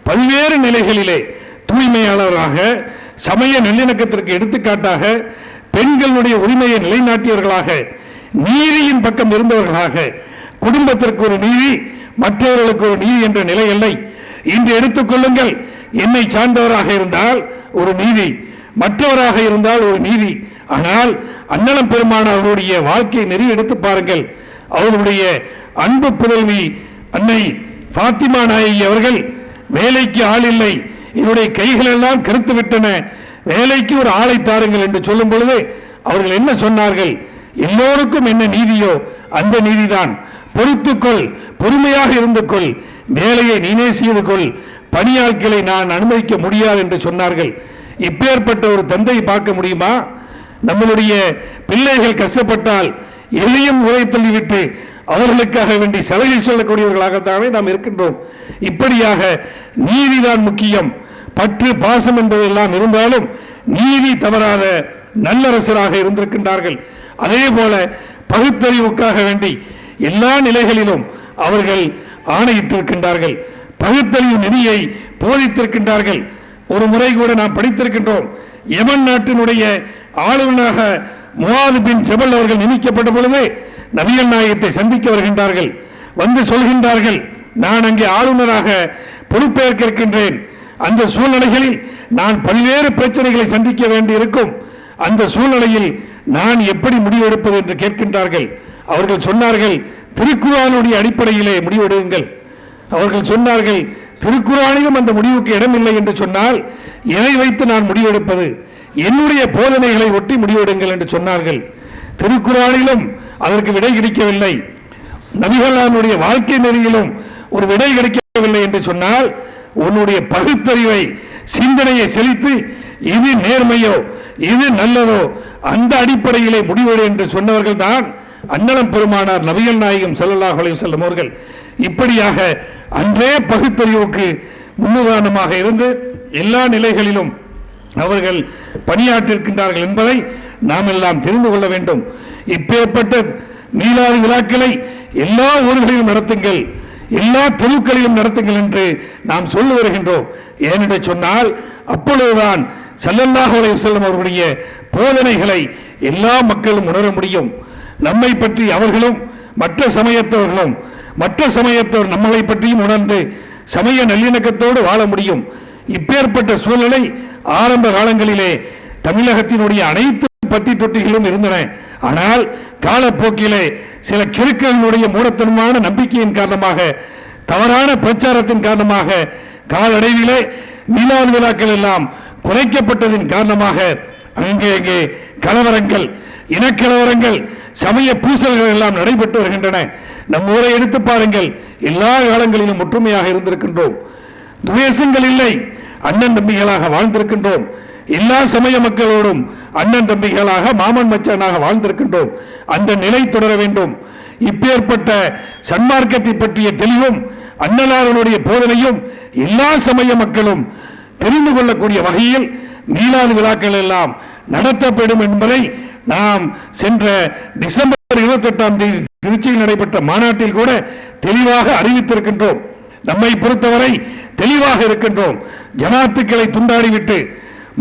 பல்வேறு நிலைகளிலே தூய்மையாளராக, சமய நல்லிணக்கத்திற்கு எடுத்துக்காட்டாக, பெண்களுடைய உரிமையை நிலைநாட்டியவர்களாக, நீதியின் பக்கம் இருந்தவர்களாக, குடும்பத்திற்கு ஒரு நீதி, மற்றவர்களுக்கு ஒரு நீதி என்ற நிலை இல்லை. இன்று எடுத்துக்கொள்ளுங்கள், என்னை சார்ந்தவராக இருந்தால் ஒரு நீதி, மற்றவராக இருந்தால் ஒரு நீதி. ஆனால் அன்னலம் பெருமானார் அவருடைய வாழ்க்கை நெறி எடுத்து பாருங்கள். அவருடைய அன்பு புதல்வி அன்னை பாத்திமா நாயகி அவர்கள் வேலைக்கு ஆள் இல்லை, என்னுடைய கைகள் எல்லாம் கருத்து விட்டன, வேலைக்கு ஒரு ஆளை தாருங்கள் என்று சொல்லும் பொழுது அவர்கள் என்ன சொன்னார்கள்? எல்லோருக்கும் என்ன நீதியோ அந்த நீதிதான், பொறுத்துக்கொள், பொறுமையாக இருந்து கொள், வேலையை நீனே செய்து கொள், பணியாட்களை நான் அனுமதிக்க முடியாது என்று சொன்னார்கள். இப்பேற்பட்ட ஒரு தந்தையை பார்க்க முடியுமா? நம்மளுடைய பிள்ளைகள் கஷ்டப்பட்டால் எதையும் உரை தள்ளிவிட்டு அவர்களுக்காக வேண்டி சலுகை சொல்லக்கூடியவர்களாகத்தானே நாம் இருக்கின்றோம். இப்படியாக நீதிதான் முக்கியம், பற்று பாசம் என்பதெல்லாம் இருந்தாலும் நீதி தவறாத நல்லரசராக இருந்திருக்கின்றார்கள். அதே போல பகுத்தறிவுக்காக வேண்டி எல்லா நிலைகளிலும் அவர்கள் ஆணையிட்டிருக்கின்றார்கள், பகுத்தறிவு நெறியை போதித்திருக்கின்றார்கள். ஒரு முறை கூட நாம் படித்திருக்கின்றோம், யமன் நாட்டினுடைய ஆளுநராக முஆது பின் ஜபல் அவர்கள் நியமிக்கப்பட்ட பொழுது நபிகள் நாயகத்தை சந்திக்க வருகின்றார்கள். வந்து சொல்கின்றார்கள், நான் அங்கே ஆளுநராக பொறுப்பேற்க இருக்கின்றேன், அந்த சூழ்நிலைகளில் நான் பல்வேறு பிரச்சனைகளை சந்திக்க வேண்டி இருக்கும், அந்த சூழ்நிலையில் நான் எப்படி முடிவெடுப்பது என்று கேட்கின்றார்கள். அவர்கள் சொன்னார்கள், திருக்குர்ஆனுடைய அடிப்படையிலே முடிவெடுங்கள். அவர்கள் சொன்னார்கள், திருக்குர்ஆனிலும் அந்த முடிவுக்கு இடமில்லை என்று சொன்னால் எதை வைத்து நான் முடிவெடுப்பது? என்னுடைய போதனைகளை ஒட்டி முடிவெடுங்கள் என்று சொன்னார்கள். திருக்குர்ஆனிலும் அதற்கு விடை கிடைக்கவில்லை, நபிகளாருடைய வாழ்க்கை நெறியிலும் ஒரு விடை கிடைக்கவில்லை என்று சொன்னால் உன்னுடைய பகுத்தறிவை, சிந்தனையை செலுத்தி இது நேர்மையோ இது நல்லதோ அந்த அடிப்படையிலே முடிவெடு என்று சொன்னவர்கள் தான் அன்னலம் பெருமானார் நபிகள் நாயகம் ஸல்லல்லாஹு அலைஹி வஸல்லம் அவர்கள். இப்படியாக அன்றே பகுத்தறிவுக்கு முன்னுதாரணமாக இருந்து எல்லா நிலைகளிலும் அவர்கள் பணியாற்றிருக்கின்றார்கள் என்பதை நாம் எல்லாம் தெரிந்து கொள்ள வேண்டும். இப்பேற்பட்ட மீலாது விழாக்களை எல்லா ஊர்களிலும் நடத்துங்கள், எல்லா தெருக்களிலும் நடத்துங்கள் என்று நாம் சொல்லி வருகின்றோம். ஏனென்று சொன்னால் அப்பொழுதுதான் ஸல்லல்லாஹு அலைஹி வஸல்லம் அவர்களுடைய போதனைகளை எல்லா மக்களும் உணர முடியும். நம்மை பற்றி அவர்களும் மற்ற சமயத்தவர்களும் மற்ற சமயத்தவர் நம்மளை பற்றியும் உணர்ந்து சமய நல்லிணக்கத்தோடு வாழ முடியும். இப்பேற்பட்ட சூழ்நிலை ஆரம்ப காலங்களிலே தமிழகத்தினுடைய அனைத்து பத்தி தொட்டிகளும் இருந்தன. ஆனால் காலப்போக்கிலே சில கிறுக்களுடைய மூடத்தனமான நம்பிக்கையின் காரணமாக, தவறான பிரச்சாரத்தின் காரணமாக காலடைவிலே மீலாது விழாக்கள் எல்லாம் குறைக்கப்பட்டதின் காரணமாக அங்கே கலவரங்கள், இனக்கலவரங்கள், சமய பூசல்கள் எல்லாம் நடைபெற்று வருகின்றன. நம் ஊரை எடுத்து பாருங்கள், எல்லா காலங்களிலும் ஒற்றுமையாக இருந்திருக்கின்றோம், துவேஷங்கள் இல்லை, அண்ணன் தம்பிகளாக வாழ்ந்திருக்கின்றோம். எல்லா சமய மக்களோடும் அண்ணன் தம்பிகளாக, மாமன் மச்சானாக வாழ்ந்திருக்கின்றோம். அந்த நிலை தொடர வேண்டும். இப்பேற்பட்ட சன்மார்க்கத்தை பற்றிய தெளிவும் அண்ணலாருடைய போதனையும் எல்லா சமய மக்களும் தெரிந்து கொள்ளக்கூடிய வகையில் மீலாது விழாக்கள் எல்லாம் நடத்தப்படும் என்பதை நாம் சென்ற டிசம்பர் 28ஆம் தேதி திருச்சியில் நடைபெற்ற மாநாட்டில் கூட தெளிவாக அறிவித்திருக்கின்றோம். நம்மை பொறுத்தவரை தெளிவாக இருக்கின்றோம். ஜமாத்துக்களை துண்டாடிவிட்டு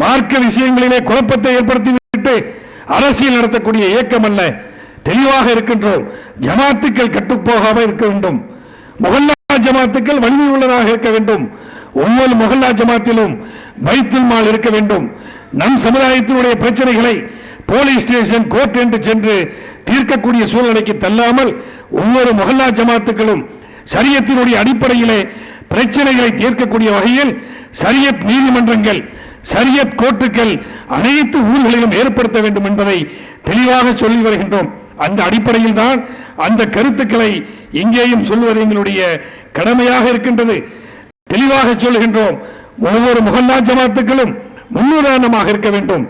மார்க்க விஷயங்களிலே குழப்பத்தை ஏற்படுத்திவிட்டு அரசியல் நடத்தக்கூடிய இயக்கம் அல்ல. தெளிவாக இருக்கின்றோம். ஜமாத்துக்கள் கட்டுப்போகாமல் இருக்க வேண்டும். முஹல்லா ஜமாத்துக்கள் வலிமை உள்ளதாக இருக்க வேண்டும். ஒவ்வொரு முஹல்லா ஜமாத்திலும் பைத்துல் மால் இருக்க வேண்டும். நம் சமுதாயத்தினுடைய பிரச்சனைகளை போலீஸ் ஸ்டேஷன், கோர்ட் என்று சென்று தீர்க்கக்கூடிய சூழ்நிலைக்கு தள்ளாமல் ஒவ்வொரு முஹல்லா ஜமாத்துக்களும் ஷரியத்தினுடைய அடிப்படையிலே பிரச்சனைகளை தீர்க்கக்கூடிய வகையில் ஷரியத் நீதிமன்றங்கள், ஷரியத் கோர்ட்டுகள் அனைத்து ஊர்களிலும் ஏற்படுத்த வேண்டும் என்பதை தெளிவாக சொல்லி வருகின்றோம். அந்த அடிப்படையில் தான் அந்த கருத்துக்களை இங்கேயும் சொல்வது எங்களுடைய கடமையாக இருக்கின்றது. தெளிவாக சொல்லுகின்றோம். ஒவ்வொரு முஹல்லா ஜமாத்துக்களும் முன்னுதாரணமாக இருக்க வேண்டும்,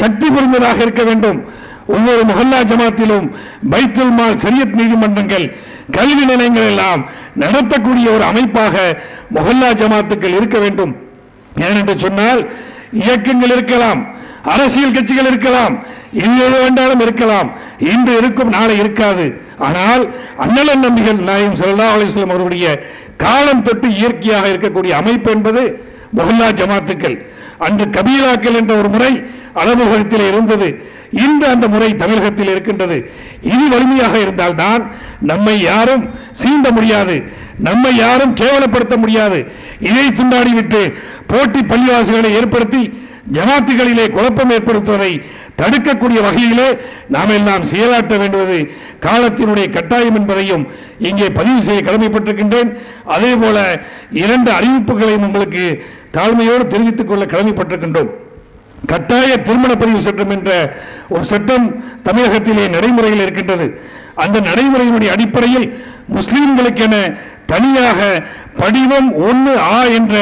சக்தி புரிந்ததாக இருக்க வேண்டும். ஒவ்வொரு முஹல்லா ஜமாத்திலும் பைத்துல் மால், ஷரியத் நீதிமன்றங்கள், கல்வி நிலையங்கள் எல்லாம் நடத்தக்கூடிய ஒரு அமைப்பாக முஹல்லா ஜமாத்துக்கள் இருக்க வேண்டும். ஏனென்று சொன்னால் இயக்கங்கள் இருக்கலாம், அரசியல் கட்சிகள் இருக்கலாம், எது வேண்டாலும் இருக்கலாம். இன்று இருக்கும், நாளை இருக்காது. ஆனால் அண்ணல் நபிகள் நாயகம் ஸல்லல்லாஹு அலைஹி வஸல்லம் அவருடைய காலம் தொட்டு இயற்கையாக இருக்கக்கூடிய அமைப்பு என்பது முஹல்லா ஜமாத்துக்கள். அன்று கபீலாக்கள் என்ற ஒரு முறை அளவுகத்தில் இருந்தது. இன்று அந்த முறை தமிழகத்தில் இருக்கின்றது. இது வலிமையாக இருந்தால்தான் நம்மை யாரும் சீண்ட முடியாது, நம்மை யாரும் கேவலப்படுத்த முடியாது. இதை துண்டாடிவிட்டு போட்டி பள்ளிவாசல்களை ஏற்படுத்தி ஜமாத்துகளிலே குழப்பம் ஏற்படுத்துவதை தடுக்கக்கூடிய வகையிலே நாம் எல்லாம் செயலாற்ற வேண்டுவது காலத்தினுடைய கட்டாயம் என்பதையும் இங்கே பதிவு செய்ய கடமைப்பட்டிருக்கின்றேன். அதே போல 2 அறிவிப்புகளையும் உங்களுக்கு தாழ்மையோடு தெரிவித்துக் கொள்ள கடமைப்பட்டிருக்கின்றோம். கட்டாய திருமண பதிவு சட்டம் என்ற ஒரு சட்டம் தமிழகத்திலே நடைமுறையில் இருக்கின்றது. அந்த நடைமுறையினுடைய அடிப்படையில் முஸ்லிம்களுக்கென தனியாக படிவம் 1A என்ற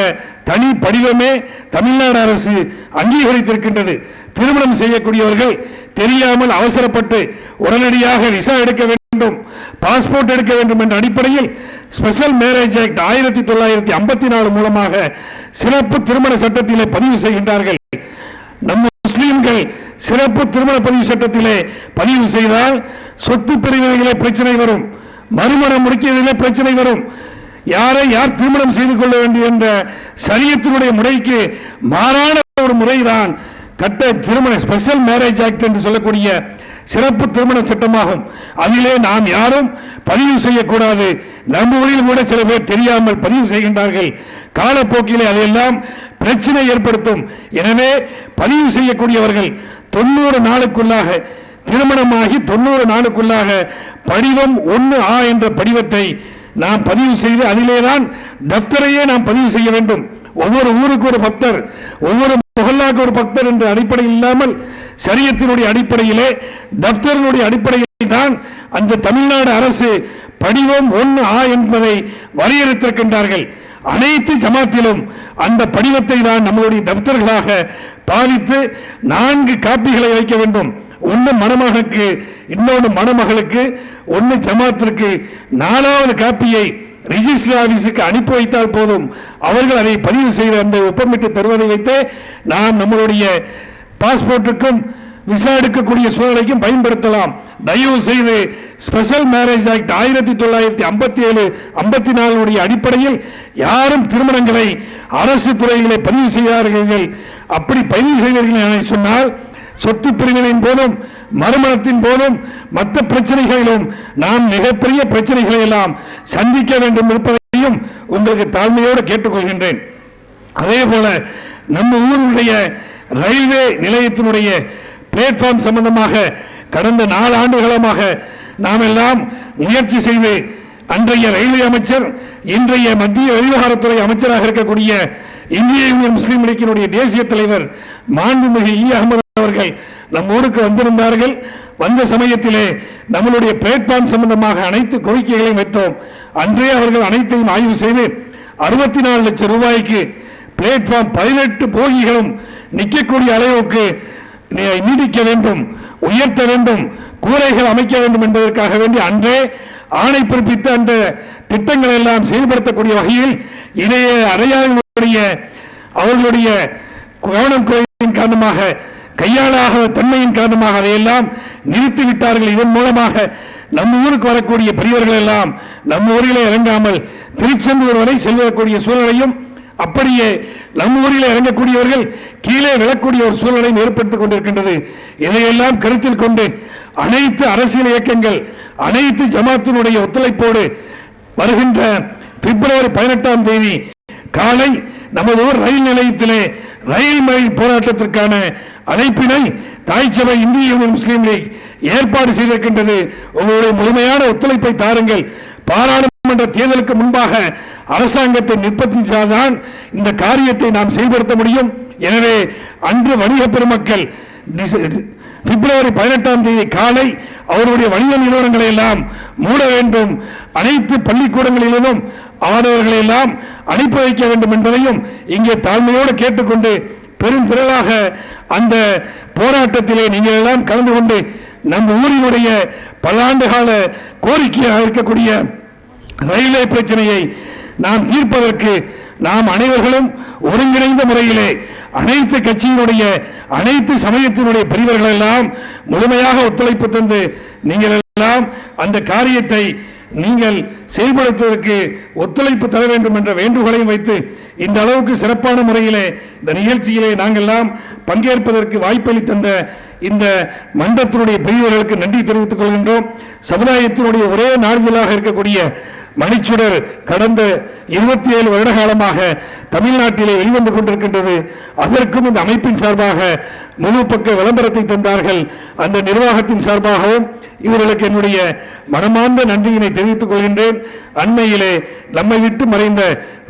தனி படிவமே தமிழ்நாடு அரசு அங்கீகரித்திருக்கின்றது. திருமணம் செய்யக்கூடியவர்கள் தெரியாமல் அவசரப்பட்டு உடனடியாக விசா எடுக்க வேண்டும், பாஸ்போர்ட் எடுக்க வேண்டும் என்ற அடிப்படையில் ஸ்பெஷல் மேரேஜ் ஆக்ட் 1954 மூலமாக சிறப்பு திருமண சட்டத்திலே பதிவு செய்கின்றார்கள். நம் முஸ்லிம்கள் சிறப்பு திருமண பதிவு சட்டத்திலே பதிவு செய்தால் சொத்து பிரிவினைகளே பிரச்சனை வரும், மறுமணம் முடிக்கிறதிலே பிரச்சனை வரும். யாரை யார் திருமணம் செய்து கொள்ள வேண்டும் என்ற ஷரியத்தினுடைய முறைக்கு மாறான ஒரு முறைதான் கட்ட திருமண ஸ்பெஷல் மேரேஜ் ஆக்ட் என்று சொல்லக்கூடிய சிறப்பு திருமண சட்டமாகும். அதிலே நாம் யாரும் பதிவு செய்யக்கூடாது. நம்ம ஊரில் கூட சில பேர் தெரியாமல் பதிவு செய்கின்றார்கள். காலப்போக்கிலே அதையெல்லாம் பிரச்சனை ஏற்படுத்தும். எனவே பதிவு செய்யக்கூடியவர்கள் 90 நாளுக்குள்ளாக, திருமணமாகி 90 நாளுக்குள்ளாக படிவம் 1A என்ற படிவத்தை நாம் பதிவு செய்து அதிலேதான் தப்தரையே நாம் பதிவு செய்ய வேண்டும். ஒவ்வொரு ஊருக்கு ஒரு பக்தர், ஒவ்வொரு முஹல்லாக்கு ஒரு பக்தர் என்ற அடிப்படையில் இல்லாமல் ஷரியத்தினுடைய அடிப்படையிலே, தப்தரினுடைய அடிப்படையில் தான் அந்த தமிழ்நாடு அரசு படிவம் 1A என்பதை வரையறுத்திருக்கின்றார்கள். அனைத்து ஜமாத்திலும் அந்த படிவத்தை தான் நம்மளுடைய தப்தர்களாக பாவித்து 4 காப்பிகளை வைக்க வேண்டும். ஒன்று மணமகனுக்கு, இன்னொன்று மணமகளுக்கு, ஒன்று ஜமாத்திற்கு. 4வது காப்பியை ரிஜிஸ்டர் ஆபீஸுக்கு அனுப்பி வைத்தால் போதும். அவர்கள் அதை பதிவு செய்து அந்த ஒப்பமிட்டு தருவதை வைத்து நாம் நம்மளுடைய பாஸ்போர்ட்டுக்கும் விசா எடுக்கக்கூடிய சூழ்நிலைக்கும் பயன்படுத்தலாம். தயவு செய்து ஸ்பெஷல் மேரேஜ் ஆக்ட் 1957-54 அடிப்படையில் யாரும் திருமணங்களை அரசு துறைகளை பதிவு செய்கிறார்கள். அப்படி பதிவு செய்வீர்கள் என சொன்னால் சொத்து பிரிவினையின் போதும் மறுமணத்தின் போதும் மற்ற பிரச்சனைகளிலும் நாம் மிகப்பெரிய பிரச்சனைகளை எல்லாம் சந்திக்க வேண்டும் இருப்பதையும் உங்களுக்கு தாழ்மையோடு கேட்டுக்கொள்கின்றேன். அதே போல நம்ம ஊருடைய ரயில்வே நிலையத்தினுடைய பிளாட்ஃபார்ம் சம்பந்தமாக கடந்த 4 ஆண்டுகளமாக நாம் எல்லாம் முயற்சி செய்து அன்றைய ரயில்வே அமைச்சர், இன்றைய மத்திய வெளிவிவகாரத்துறை அமைச்சராக இருக்கக்கூடிய இந்திய யூனியன் முஸ்லீம் லீக்கினுடைய தேசிய தலைவர் மாண்புமிகு அஹமது அவர்கள் நம் ஊருக்கு வந்திருந்தார்கள். வந்த சமயத்திலே நம்மளுடைய பிளாட்ஃபார்ம் சம்பந்தமாக அனைத்து கோரிக்கைகளையும் வைத்தோம். அன்றே அவர்கள் அனைத்தையும் ஆய்வு செய்து 64 லட்சம் ரூபாய்க்கு பிளாட்ஃபார்ம் 18 போகிகளும் நிற்கக்கூடிய அளவுக்கு நீடிக்க வேண்டும், உயர்த்த வேண்டும், கூரைகள் அமைக்க வேண்டும் என்பதற்காக வேண்டி அன்றே ஆணை பிறப்பித்து அந்த திட்டங்களை எல்லாம் செயல்படுத்தக்கூடிய வகையில் இடையே அடையாளங்களுடைய அவர்களுடைய கவனம் குறைவின் காரணமாக கையாளாக தன்மையின் காரணமாக அதையெல்லாம் நிறுத்திவிட்டார்கள். இதன் மூலமாக நம்ம ஊருக்கு வரக்கூடிய பெரியவர்கள் எல்லாம் நம்ம ஊரிலே இறங்காமல் திருச்செந்தூர் வரை செல்லக்கூடிய சூழ்நிலையும், அப்படியே நம்ம ஊரில் இறங்கக்கூடியவர்கள் கீழே விழக்கூடிய ஒரு சூழ்நிலையும் ஏற்படுத்திக் கொண்டிருக்கின்றது. இதையெல்லாம் கருத்தில் கொண்டு அனைத்து அரசியல் இயக்கங்கள், அனைத்து ஜமாத்தினுடைய ஒத்துழைப்போடு வருகின்ற பிப்ரவரி 18ஆம் தேதி காலை நமது ஊர் ரயில் நிலையத்திலே ரயில் மறியல் போராட்டத்திற்கான அழைப்பினை தாய் சபை இந்திய யூனியன் முஸ்லீம் லீக் ஏற்பாடு செய்திருக்கின்றது. உங்களுடைய முழுமையான ஒத்துழைப்பை தாருங்கள். பாராளுமன்ற தேர்தலுக்கு முன்பாக அரசாங்கத்தை நிர்பந்தித்தால்தான் இந்த காரியத்தை நாம் செயல்படுத்த முடியும். எனவே அன்று வணிக பெருமக்கள் பிப்ரவரி 18ஆம் தேதி காலை அவருடைய வணிக நிறுவனங்களை எல்லாம் மூட வேண்டும், அனைத்து பள்ளிக்கூடங்களிலும் அவர்களை எல்லாம் அனுப்பி வைக்க வேண்டும் என்பதையும் இங்கே தாழ்மையோடு கேட்டுக்கொண்டு, பெரும் திரளாக அந்த போராட்டத்திலே நீங்கள் எல்லாம் கலந்து கொண்டு நம் ஊரினுடைய பல ஆண்டு கால கோரிக்கையாக இருக்கக்கூடிய ரயில்வே பிரச்சனையை நாம் தீர்ப்பதற்கு நாம் அனைவர்களும் ஒருங்கிணைந்த முறையிலே அனைத்து கட்சியினுடைய அனைத்து சமயத்தினுடைய பிரிவர்கள் எல்லாம் முழுமையாக ஒத்துழைப்பு தந்து நீங்கள் எல்லாம் அந்த காரியத்தை நீங்கள் செயல்படுத்துவதற்கு ஒத்துழைப்பு தர வேண்டும் என்ற வேண்டுகோளையும் வைத்து இந்த அளவுக்கு சிறப்பான முறையிலே இந்த நிகழ்ச்சியிலே நாங்கள் எல்லாம் பங்கேற்பதற்கு வாய்ப்பளித்த இந்த மன்றத்தினுடைய பிரிவர்களுக்கு நன்றி தெரிவித்துக் கொள்கின்றோம். சமுதாயத்தினுடைய ஒரே நாளிதழாக இருக்கக்கூடிய மணிச்சுடர் கடந்த 27 வருட காலமாக தமிழ்நாட்டிலே வெளிவந்து கொண்டிருக்கின்றது. அதற்கும் இந்த அமைப்பின் சார்பாக முழு பக்க விளம்பரத்தை தந்தார்கள். அந்த நிர்வாகத்தின் சார்பாகவும் இவர்களுக்கு என்னுடைய மனமார்ந்த நன்றியினை தெரிவித்துக் கொள்கின்றேன். அண்மையிலே நம்மை விட்டு மறைந்த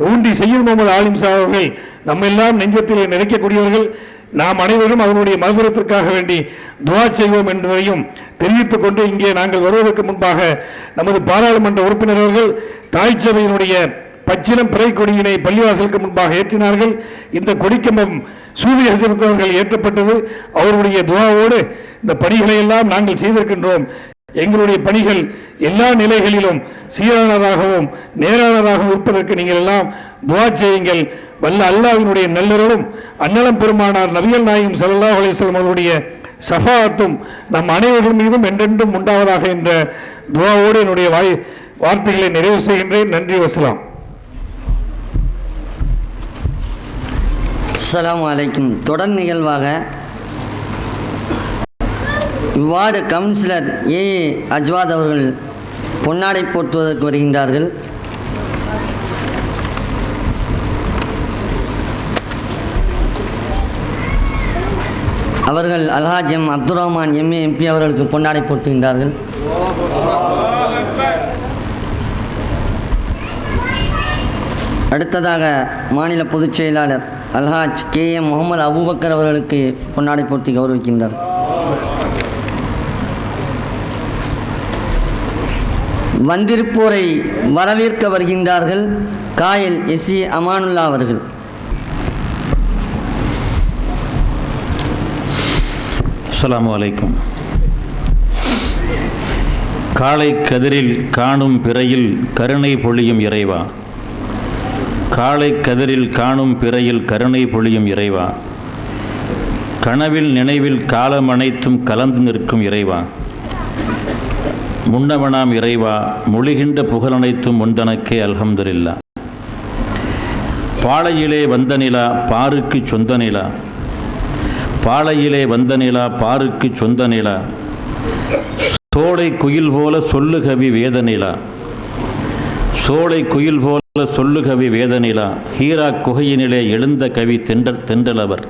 ஊண்டி சையத் முகமது ஆலிம் சாஹிப் அவர்கள் நம்மெல்லாம் நெஞ்சத்திலே நினைக்கக்கூடியவர்கள். நாம் அனைவரும் அவருடைய மகபுரத்திற்காக வேண்டி துஆ செய்வோம் என்பதையும் தெரிவித்துக் கொண்டு, இங்கே நாங்கள் வருவதற்கு முன்பாக நமது பாராளுமன்ற உறுப்பினர் அவர்கள் தாய் சபையினுடைய பச்சிலம் பிறை கொடியினை பள்ளிவாசலுக்கு முன்பாக ஏற்றினார்கள். இந்த கொடிக்கம்பம் சூரிய ஹசரத் ஏற்றப்பட்டது. அவருடைய துஆவோடு இந்த பணிகளை எல்லாம் நாங்கள் செய்திருக்கின்றோம். எங்களுடைய பணிகள் எல்லா நிலைகளிலும் சீரானதாகவும் நேரானதாகவும் இருப்பதற்கு நீங்கள் எல்லாம் துஆ செய்யுங்கள். வல்ல அல்லாஹ்வினுடைய நல்லருளும் அன்னலம் பெருமானார் நபிகள் நாயகம் ஸல்லல்லாஹு அலைஹி வஸல்லம் அவருடைய ஷஃபாஅத்தும் நம் அனைவர்கள் மீதும் என்றென்றும் உண்டாவதாக என்ற துஆவோடு என்னுடைய வார்த்தைகளை நிறைவு செய்கின்றேன். நன்றி, வஸ்ஸலாம். அஸ்ஸலாமு அலைக்கும். தொடர் நிகழ்வாக வார்டு கவுன்சிலர் ஏஏ அஜ்வாத் அவர்கள் பொன்னாடை போற்றுவதற்கு வருகின்றார்கள். அவர்கள் Alhaj M Abdul Rahman MA MP அவர்களுக்கு பொன்னாடை போற்றுகின்றார்கள். அடுத்ததாக மாநில பொதுச் செயலாளர் அல்ஹாஜ் KM முகமது அபூபக்கர் அவர்களுக்கு பொன்னாடை போர்த்தி கௌரவிக்கின்றார். வந்திருப்போரை வரவேற்க வருகின்றார்கள் காயல் SC அமானுல்லா அவர்கள். அஸ்ஸலாமு அலைக்கும். காலை கதிரில் காணும் பிறையில் கருணை பொழியும் இறைவா, காலை கதிரில் காணும் பிறையில் கருணை பொழியும் இறைவா, கனவில் நினைவில் காலம் அனைத்தும் கலந்து நிற்கும் இறைவா, முன்னவனாம் இறைவா, மொழிகின்ற புகழனைத்தும் முந்தனக்கே அல்ஹம்துலில்லாஹ். பாளையிலே வந்த நிலா பாருக்கு சொந்த நிலா, பாளையிலே வந்த நிலா பாருக்கு சொந்த நிலா, சோலை குயில் போல சொல்லுகவி வேதநிலா, சோலை குயில் போல சொல்லுகவி வேதநிலா, ஹீரா குகையினிலே எழுந்த கவி தென்றலவர்,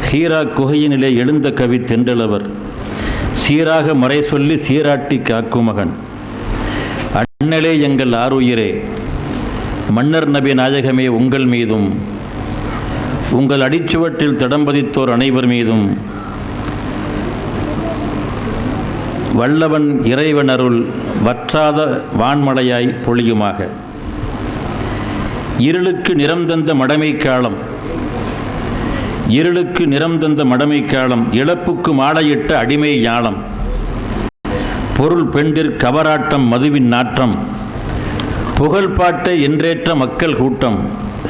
ஹீரா குகையினிலே எழுந்த கவி தென்றலவர், சீராக மறை சொல்லி சீராட்டி காக்கும் மகன், அண்ணலே எங்கள் ஆருயிரே, மன்னர் நபி நாயகமே உங்கள் மீதும் உங்கள் அடிச்சுவற்றில் தடம்பதித்தோர் அனைவர் மீதும் வல்லவன் இறைவன் அருள் வற்றாத வான்மழையாய் பொழியுமாக. இருளுக்கு நிறம் தந்த மடமை காலம், இருளுக்கு நிறம் தந்த மடமை காலம், இழப்புக்கு மாலையிட்ட அடிமை ஞாலம், பொருள் பெண்டிற் கவராட்டம் மதுவின் நாற்றம், புகழ்பாட்டை என்றேற்ற மக்கள் கூட்டம்,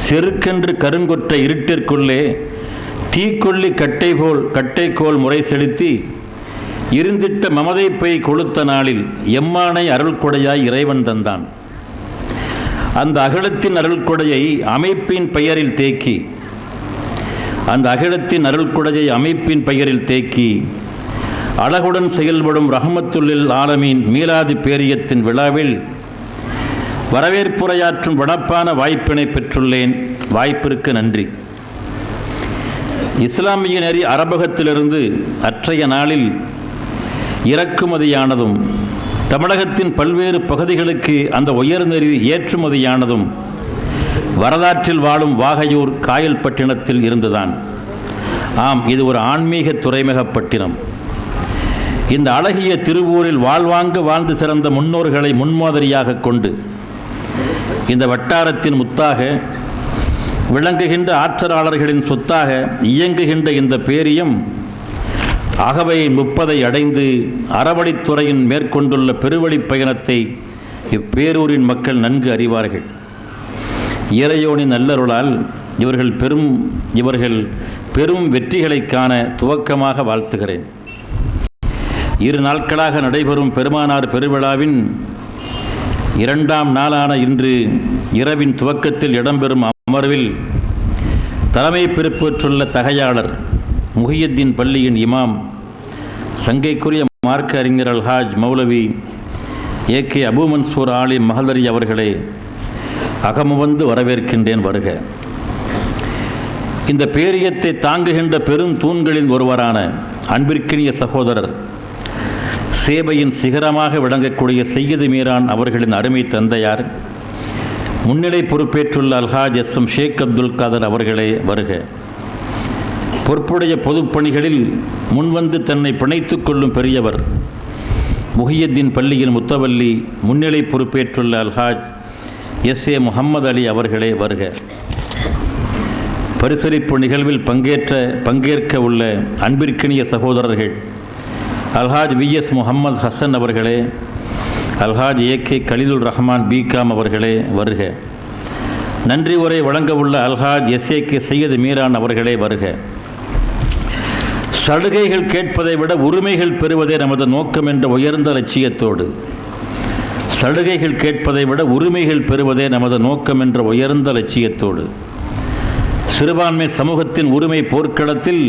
செருக்கென்று கருங்கொற்ற இருட்டிற்குள்ளே தீக்கொல்லி கட்டைக்கோள் முறை செலுத்தி இருந்திட்ட மமதைப்பை கொளுத்த நாளில் எம்மானை அருள்கொடையாய் இறைவன் தந்தான். அந்த அகிலத்தின் அருள்கொடையை அமைப்பின் பெயரில் தேக்கி அழகுடன் செயல்படும் ரஹ்மத்துல்லில் ஆலமீன் மீலாது பேரியத்தின் விழாவில் வரவேற்புரையாற்றும் வனப்பான வாய்ப்பினை பெற்றுள்ளேன். வாய்ப்பிற்கு நன்றி. இஸ்லாமிய நெறி அரபகத்திலிருந்து அற்றைய நாளில் இறக்குமதியானதும் தமிழகத்தின் பல்வேறு பகுதிகளுக்கு அந்த உயர்நெறி ஏற்றுமதியானதும் வரலாற்றில் வாழும் வாகையூர் காயல்பட்டினத்தில் இருந்துதான். ஆம், இது ஒரு ஆன்மீக துறைமுகப்பட்டினம். இந்த அழகிய திருவூரில் வாழ்வாங்கு வாழ்ந்து சிறந்த முன்னோர்களை முன்மாதிரியாக கொண்டு இந்த வட்டாரத்தின் முத்தாக விளங்குகின்ற ஆற்றலாளர்களின் சொத்தாக இயங்குகின்ற இந்த பேரியம் அகவை 30 அடைந்து அறவழித்துறையின் மேற்கொண்டுள்ள பெருவழி பயணத்தை இப்பேரூரின் மக்கள் நன்கு அறிவார்கள். இறையோனின் நல்லருளால் இவர்கள் பெரும் வெற்றிகளை காண துவக்கமாக வாழ்த்துகிறேன். 2 நாட்களாக நடைபெறும் பெருமானார் பெருவிழாவின் 2ஆம் நாளான இன்று இரவின் துவக்கத்தில் இடம்பெறும் அமர்வில் தலைமை பொறுப்பேற்றுள்ள தகையாளர் முஹியுத்தீன் பள்ளியின் இமாம் சங்கைக்குரிய மார்க்க அறிஞர் அல்ஹாஜ் மௌலவி ஏகே அபு மன்சூர் ஆலிம் மஹலரி அவர்களை அகமுவந்து வரவேற்கின்றேன். வருக. இந்த பேரியத்தை தாங்குகின்ற பெரும் தூண்களின் ஒருவரான அன்பிற்கினிய சகோதரர் சேவையின் சிகரமாக விளங்கக்கூடிய செய்யது மீரான் அவர்களின் அருமை தந்தையார் முன்னிலை பொறுப்பேற்றுள்ள அல்ஹாஜ் எஸ்எம் ஷேக் அப்துல் காதர் அவர்களே வருக. பொறுப்புடைய பொதுப்பணிகளில் முன்வந்து தன்னை பிணைத்துக் கொள்ளும் பெரியவர் முஹியுத்தீன் பள்ளியின் முத்தவல்லி முன்னிலை பொறுப்பேற்றுள்ள அல்ஹாஜ் எஸ்.ஏ. முஹம்மது அலி அவர்களே வருக. பரிசளிப்பு நிகழ்வில் பங்கேற்க உள்ள அன்பிற்கினிய சகோதரர்கள் அல்ஹாஜ் வி.எஸ். முஹம்மது ஹசன் அவர்களே, அல்ஹாஜ் ஏ.கே. கலீலுர் ரஹ்மான் பிகாம் அவர்களே வருக. நன்றி உரை வழங்க உள்ள அல்ஹாஜ் எஸ்.ஏ.கே. சையது மீரான் அவர்களே வருக. சலுகைகள் கேட்பதை விட உரிமைகள் பெறுவதே நமது நோக்கம் என்ற உயர்ந்த லட்சியத்தோடு சிறுபான்மை சமூகத்தின் உரிமை போர்க்களத்தில்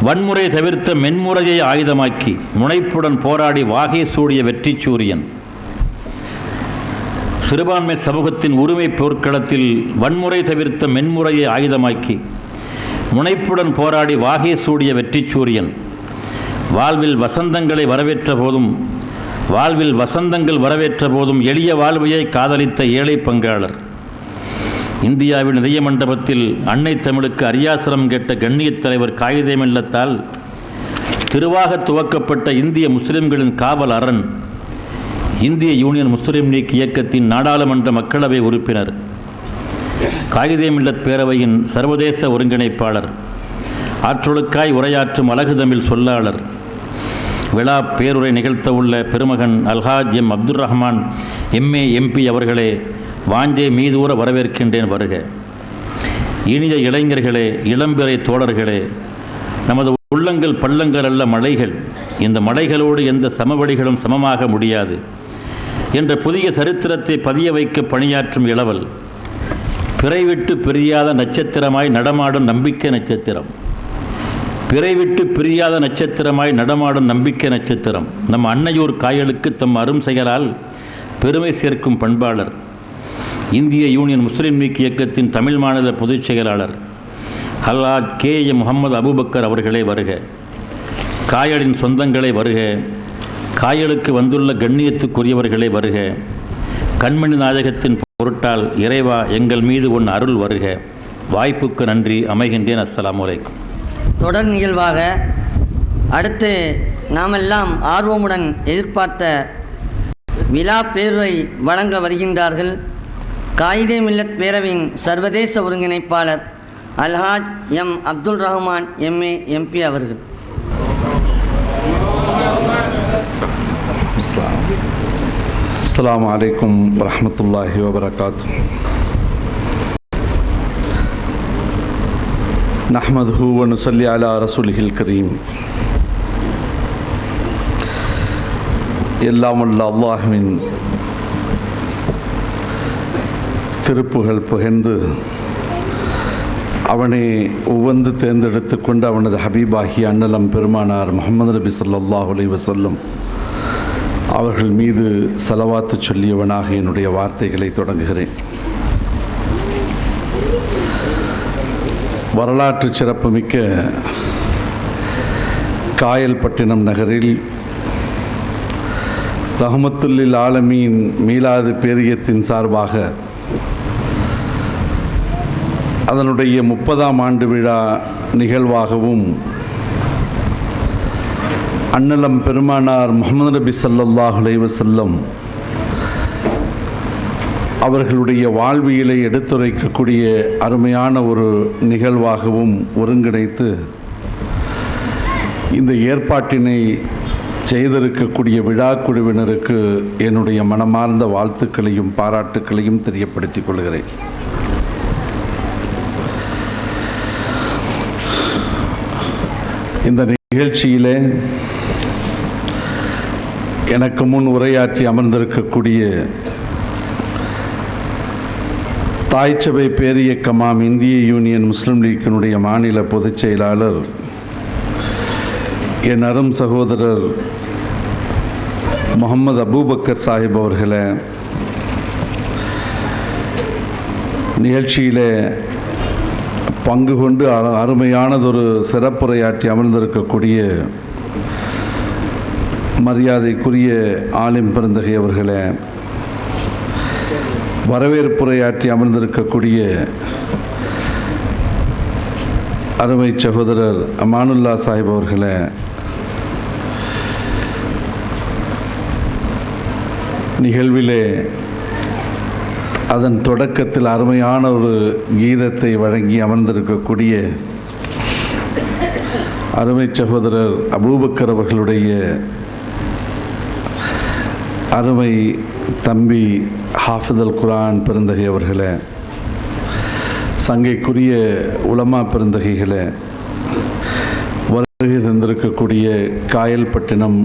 வன்முறை தவிர்த்த மென்முறையை ஆயுதமாக்கி முனைப்புடன் போராடி வாகை சூடிய வெற்றி சூரியன். சிறுபான்மை சமூகத்தின் உரிமை போர்க்களத்தில் வன்முறை தவிர்த்த மென்முறையை ஆயுதமாக்கி முனைப்புடன் போராடி வாகை சூடிய வெற்றி சூரியன். வாழ்வில் வசந்தங்கள் வரவேற்ற போதும் எளிய வாழ்வையை காதலித்த ஏழை பங்காளர். இந்தியாவின் இதய மண்டபத்தில் அன்னை தமிழுக்கு அரியாசனம் கேட்ட கண்ணியத் தலைவர் காயிதே மில்லத்தால் திருவாக துவக்கப்பட்ட இந்திய முஸ்லிம்களின் காவல் அரண் இந்திய யூனியன் முஸ்லிம் லீக் இயக்கத்தின் நாடாளுமன்ற மக்களவை உறுப்பினர், காயிதே மில்லத் பேரவையின் சர்வதேச ஒருங்கிணைப்பாளர், ஆற்றொழுக்காய் உரையாற்றும் அழகு தமிழ் சொல்லாளர், விழா பேருரை நிகழ்த்தவுள்ள பெருமகன் Alhaj M Abdul Rahman MA MP அவர்களே வாஞ்சே மீதூர வரவேற்கின்றேன். வருக. இனிய இளைஞர்களே, இளம்பிறை தோழர்களே, நமது உள்ளங்கள் பள்ளங்கள் அல்ல மலைகள். இந்த மலைகளோடு எந்த சமவெளிகளும் சமமாக முடியாது என்ற புதிய சரித்திரத்தை பதிய வைக்க பணியாற்றும் இளவல், பிறைவிட்டு பிரியாத நட்சத்திரமாய் நடமாடும் நம்பிக்கை நட்சத்திரம். நம் அன்னையூர் காயலுக்கு தம் அரும் செயலால் பெருமை சேர்க்கும் பண்பாளர், இந்திய யூனியன் முஸ்லிம் லீக் இயக்கத்தின் தமிழ் மாநில பொதுச் செயலாளர் அல்ஹாஜ் கே.ஏ. முஹம்மது அபூபக்கர் அவர்களே வருக. காயலின் சொந்தங்களே வருக. காயலுக்கு வந்துள்ள கண்ணியத்துக்குரியவர்களே வருக. கண்மணி நாயகத்தின் பொருட்டால் இறைவா எங்கள் மீது உன் அருள் வருக. வாய்ப்புக்கு நன்றி. அமைகின்றேன். அஸ்ஸலாமு அலைக்கும். தொடர் நிகழ்வாக அடுத்து நாமெல்லாம் ஆர்வமுடன் எதிர்பார்த்த விழா பேருரை வழங்க வருகின்றார்கள் காயிதே மில்லத் பேரவையின் சர்வதேச ஒருங்கிணைப்பாளர் Alhaj M Abdul Rahman MA MP அவர்கள். அஸ்ஸலாமு அலைக்கும் வரஹ்மத்துல்லாஹி வபரகாத்துஹு. நஹ்மதுஹு வ நுஸல்லி அலா ரசூலிஹில் கரீம். எல்லாம் வல்ல அல்லாஹ்வின் திருப்புகழ் புகழ்ந்து அவனை உவந்து தேர்ந்தெடுத்து கொண்டு அவனது ஹபீபாகி அண்ணலம் பெருமானார் முஹம்மது நபி ஸல்லல்லாஹு அலைஹி வஸல்லம் அவர்கள் மீது ஸலவாத்து சொல்லியவனாக என்னுடைய வார்த்தைகளை தொடங்குகிறேன். வரலாற்று சிறப்புமிக்க காயல்பட்டினம் நகரில் ரஹ்மத்துல்லில் ஆலமீன் மீலாது பேரியத்தின் சார்பாக அதனுடைய 30ஆம் ஆண்டு விழா நிகழ்வாகவும் அண்ணலம் பெருமானார் முஹம்மது நபி ஸல்லல்லாஹு அலைஹி வஸல்லம் அவர்களுடைய வாழ்வியலை எடுத்துரைக்கக்கூடிய அருமையான ஒரு நிகழ்வாகவும் ஒருங்கிணைத்து இந்த ஏற்பாட்டினை செய்திருக்கக்கூடிய விழா குழுவினருக்கு என்னுடைய மனமார்ந்த வாழ்த்துக்களையும் பாராட்டுக்களையும் தெரியப்படுத்திக் கொள்கிறேன். இந்த நிகழ்ச்சியிலே எனக்கு முன் உரையாற்றி அமர்ந்திருக்கக்கூடிய தாய்ச்சபை பேரியக்கமாம் இந்திய யூனியன் முஸ்லீம் லீக்கினுடைய மாநில பொதுச் செயலாளர் என் அரும் சகோதரர் முகமது அபூபக்கர் சாஹிப் அவர்களே, நிகழ்ச்சியிலே பங்கு கொண்டு அருமையானதொரு சிறப்புரையாற்றி அமர்ந்திருக்கக்கூடிய மரியாதைக்குரிய ஆலிம் பெருந்தகை அவர்களே, வரவேற்புரையாற்றி அமர்ந்திருக்கக்கூடிய அருமை சகோதரர் அமானுல்லா சாஹிப் அவர்களே, நிகழ்விலே அதன் தொடக்கத்தில் அருமையான ஒரு கீதத்தை வழங்கி அமர்ந்திருக்கக்கூடிய அருமை சகோதரர் அபூபக்கர் அவர்களுடைய அருமை தம்பி ஹாஃபிதுல் குர்ஆன் பெருந்தகை அவர்களே, சங்கைக்குரிய உலமா பெருந்தகைகளே, வருகை தந்திருக்கக்கூடிய காயல்பட்டினம்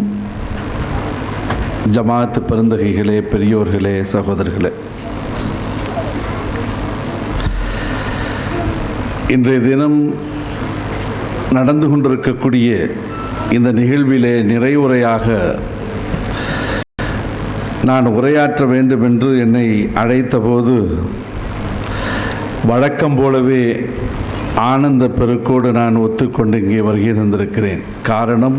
ஜமாத் பெருந்தகைகளே, பெரியோர்களே, சகோதரர்களே, இன்றைய தினம் நடந்து கொண்டிருக்கக்கூடிய இந்த நிகழ்விலே நிறைவுரையாக நான் உரையாற்ற வேண்டும் என்று என்னை அழைத்தபோது வழக்கம் போலவே ஆனந்த பெருக்கோடு நான் ஒத்துக்கொண்டு இங்கே வருகை தந்திருக்கிறேன். காரணம்,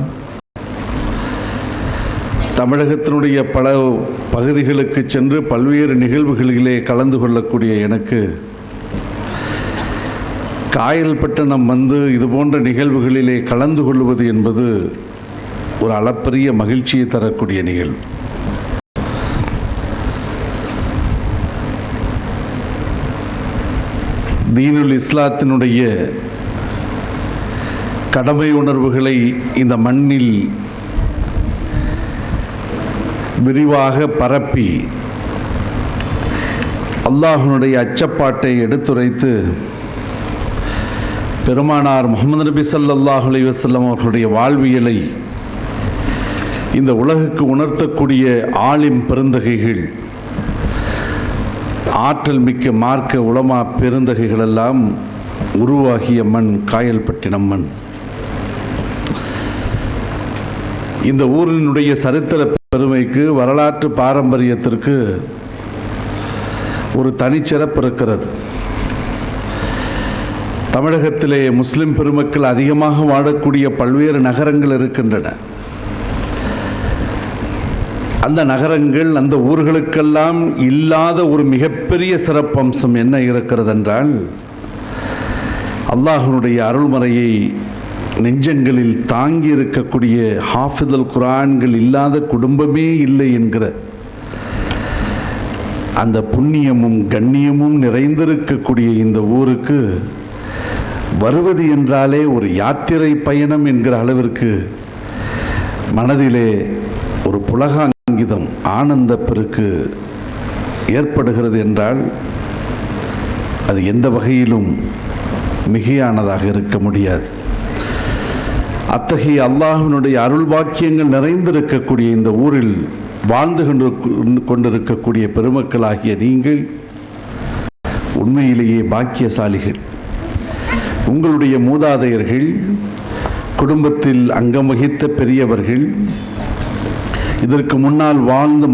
தமிழகத்தினுடைய பல பகுதிகளுக்கு சென்று பல்வேறு நிகழ்வுகளிலே கலந்து கொள்ளக்கூடிய எனக்கு காயல்பட்டினம் வந்து இதுபோன்ற நிகழ்வுகளிலே கலந்து கொள்வது என்பது ஒரு அளப்பரிய மகிழ்ச்சியை தரக்கூடிய நிகழ்வு. தீனுல் இஸ்லாத்தினுடைய கடமை உணர்வுகளை இந்த மண்ணில் விரிவாக பரப்பி அல்லாஹ்வினுடைய அச்சப்பாட்டை எடுத்துரைத்து பெருமானார் முஹம்மது நபி ஸல்லல்லாஹு அலைஹி வஸல்லம் அவர்களுடைய வாழ்வியலை இந்த உலகுக்கு உணர்த்தக்கூடிய ஆலிம் பெருந்தகைகள், ஆற்றல் மிக்க மார்க்க உலமா பெருந்தகைகளெல்லாம் உருவாகிய மண் காயல்பட்டினம் மண். இந்த ஊரினுடைய சரித்திர பெருமைக்கு, வரலாற்று பாரம்பரியத்திற்கு ஒரு தனிச்சிறப்பு இருக்கிறது. தமிழகத்திலே முஸ்லிம் பெருமக்கள் அதிகமாக வாழக்கூடிய பல்வேறு நகரங்கள் இருக்கின்றன. அந்த நகரங்கள், அந்த ஊர்களுக்கெல்லாம் இல்லாத ஒரு மிகப்பெரிய சிறப்பம்சம் என்ன இருக்கிறது என்றால், அல்லாஹ்வினுடைய அருள்மறையை நெஞ்சங்களில் தாங்கி இருக்கக்கூடிய ஹாஃபிதுல் குர்ஆன்கள் இல்லாத குடும்பமே இல்லை என்கிற அந்த புண்ணியமும் கண்ணியமும் நிறைந்திருக்கக்கூடிய இந்த ஊருக்கு வருவது என்றாலே ஒரு யாத்திரை பயணம் என்கிற அளவிற்கு மனதிலே ஒரு புலகாங்கிதம், ஆனந்த பெருக்கு ஏற்படுகிறது என்றால் அது எந்த வகையிலும் மிகையானதாக இருக்க முடியாது. அத்தகைய அல்லாஹ்வினுடைய அருள் பாக்கியங்கள் நிறைந்திருக்கக்கூடிய இந்த ஊரில் வாழ்ந்து கொண்டிருக்கக்கூடிய பெருமக்களாகிய நீங்கள் உண்மையிலேயே பாக்கியசாலிகள். உங்களுடைய மூதாதையர்கள், குடும்பத்தில் அங்கம் வகித்த பெரியவர்கள், இதற்கு முன்னால் வாழ்ந்து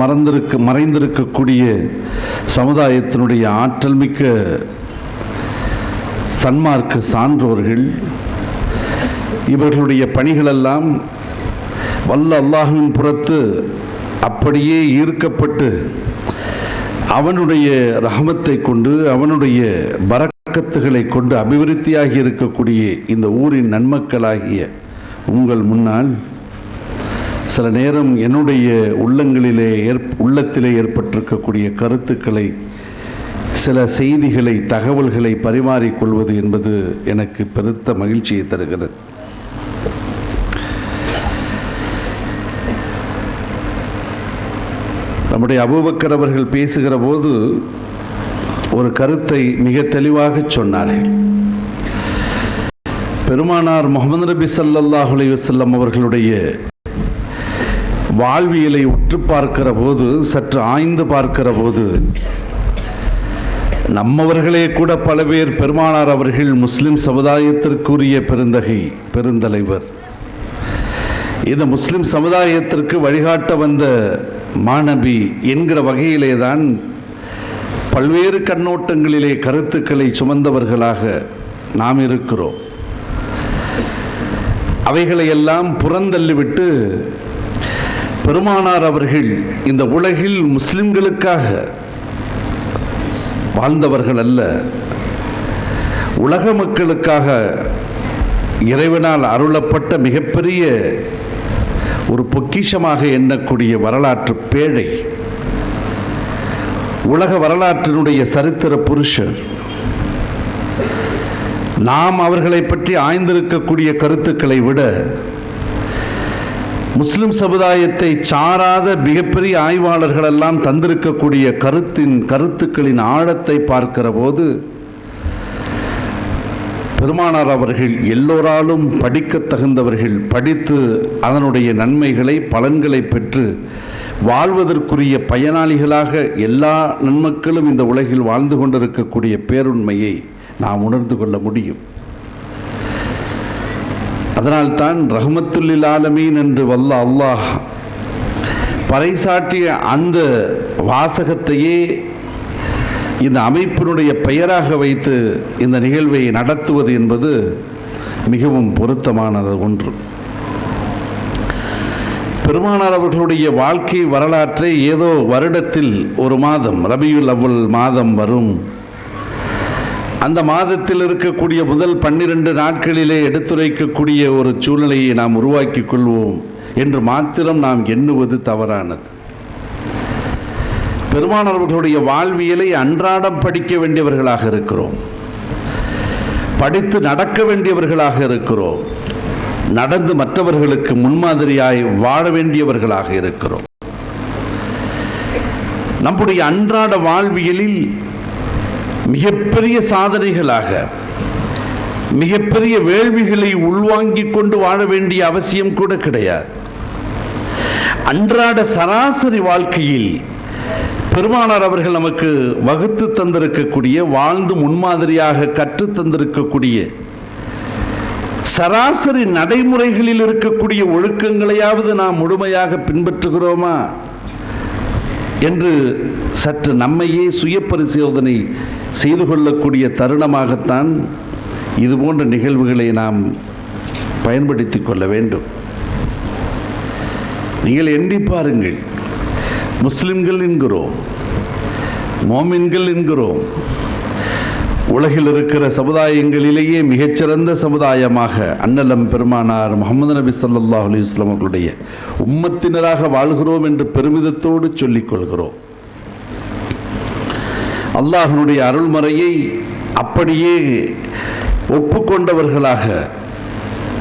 மறைந்திருக்கக்கூடிய சமுதாயத்தினுடைய ஆற்றல் மிக்க சன்மார்க்க சான்றோர்கள், இவர்களுடைய பணிகளெல்லாம் வல்ல அல்லாஹ்வின் புறத்து அப்படியே ஈர்க்கப்பட்டு அவனுடைய ரஹமத்தை கொண்டு அவனுடைய பரக்கத்துகளை கொண்டு அபிவிருத்தியாகி இருக்கக்கூடிய இந்த ஊரின் நன்மக்களாகிய உங்கள் முன்னால் சில நேரம் என்னுடைய உள்ளத்திலே ஏற்பட்டிருக்கக்கூடிய கருத்துக்களை, சில செய்திகளை, தகவல்களை பரிமாறிக்கொள்வது என்பது எனக்கு பெருத்த மகிழ்ச்சியை தருகிறது. நம்முடைய அபூபக்கர் அவர்கள் பேசுகிற போது ஒரு கருத்தை மிக தெளிவாக சொன்னார்கள். பெருமானார் முஹம்மது நபி ஸல்லல்லாஹு அலைஹி வஸல்லம் அவர்களுடைய வாழ்வியலை உற்று பார்க்கிற போது, சற்று ஆய்ந்து பார்க்கிற போது, நம்மவர்களே கூட பல பேர் பெருமானார் அவர்கள் முஸ்லிம் சமுதாயத்திற்குரிய பெருந்தலைவர், இந்த முஸ்லிம் சமுதாயத்திற்கு வழிகாட்ட வந்த மாநபி என்கிற வகையிலே தான் பல்வேறு கண்ணோட்டங்களிலே கருத்துக்களை சுமந்தவர்களாக நாம் இருக்கிறோம். அவைகளையெல்லாம் புறந்தள்ளிவிட்டு பெருமானார் அவர்கள் இந்த உலகில் முஸ்லிம்களுக்காக வாழ்ந்தவர்கள் அல்ல, உலக மக்களுக்காக இறைவனால் அருளப்பட்ட மிகப்பெரிய ஒரு பொக்கிஷமாக எண்ணக்கூடிய வரலாற்று பேழை, உலக வரலாற்றினுடைய சரித்திர புருஷர். நாம் அவர்களை பற்றி ஆய்ந்திருக்கக்கூடிய கருத்துக்களை விட முஸ்லிம் சமுதாயத்தை சாராத மிகப்பெரிய ஆய்வாளர்கள் எல்லாம் தந்திருக்கக்கூடிய கருத்துக்களின் ஆழத்தை பார்க்கிற போது பெருமானார் அவர்கள் எல்லோராலும் படிக்க தகுந்தவர்கள், படித்து அதனுடைய நன்மைகளை, பலன்களை பெற்று வாழ்வதற்குரிய பயனாளிகளாக எல்லா நன்மக்களும் இந்த உலகில் வாழ்ந்து கொண்டிருக்கக்கூடிய பேருண்மையை நாம் உணர்ந்து கொள்ள முடியும். அதனால்தான் ரஹ்மத்துல்லில் ஆலமீன் என்று வல்ல அல்லாஹ் பறைசாற்றிய அந்த வாசகத்தையே இந்த அமைப்பினுடைய பெயராக வைத்து இந்த நிகழ்வை நடத்துவது என்பது மிகவும் பொருத்தமானது ஒன்று. பெருமானார் அவர்களுடைய வாழ்க்கை வரலாற்றை ஏதோ வருடத்தில் ஒரு மாதம், ரபியுல் அவ்வல் மாதம் வரும், அந்த மாதத்தில் இருக்கக்கூடிய முதல் 12 நாட்களிலே எடுத்துரைக்கக்கூடிய ஒரு சூழ்நிலையை நாம் உருவாக்கி கொள்வோம் என்று மாத்திரம் நாம் எண்ணுவது தவறானது. பெருமானார் அவர்களுடைய வாழ்வியலை அன்றாடம் படிக்க வேண்டியவர்களாக இருக்கிறோம், படித்து நடக்க வேண்டியவர்களாக இருக்கிறோம், நடந்து மற்றவர்களுக்கு முன்மாதிரியாய் வாழ வேண்டியவர்களாக இருக்கிறோம். நம்முடைய அன்றாட வாழ்வியலில் மிகப்பெரிய சாதனைகளாக, மிகப்பெரிய வேள்விகளை உள்வாங்கிக் கொண்டு வாழ வேண்டிய அவசியம் கூட கிடையாது. அன்றாட சராசரி வாழ்க்கையில் பெருமானார் அவர்கள் நமக்கு வகுத்து தந்திருக்கக்கூடிய, வாழ்ந்து முன்மாதிரியாக கற்று தந்திருக்கக்கூடிய சராசரி நடைமுறைகளில் இருக்கக்கூடிய ஒழுக்கங்களையாவது நாம் முழுமையாக பின்பற்றுகிறோமா என்று சற்று நம்மையே சுய பரிசோதனை செய்து கொள்ளக்கூடிய தருணமாகத்தான் இதுபோன்ற நிகழ்வுகளை நாம் பயன்படுத்தி கொள்ள வேண்டும். நீங்கள் எண்ணி பாருங்கள், முஸ்லிம்கள் என்கிறோம், மோமின்கள் என்கிறோம், உலகில் இருக்கிற சமுதாயங்களிலேயே மிகச்சிறந்த சமுதாயமாக அன்னலம் பெருமானார் முஹம்மது நபி ஸல்லல்லாஹு அலைஹி வஸல்லம் அவர்களுடைய உம்மத்தினராக வாழ்கிறோம் என்று பெருமிதத்தோடு சொல்லிக் கொள்கிறோம். அல்லாஹ்வினுடைய அருள்மறையை அப்படியே ஒப்புக்கொண்டவர்களாக,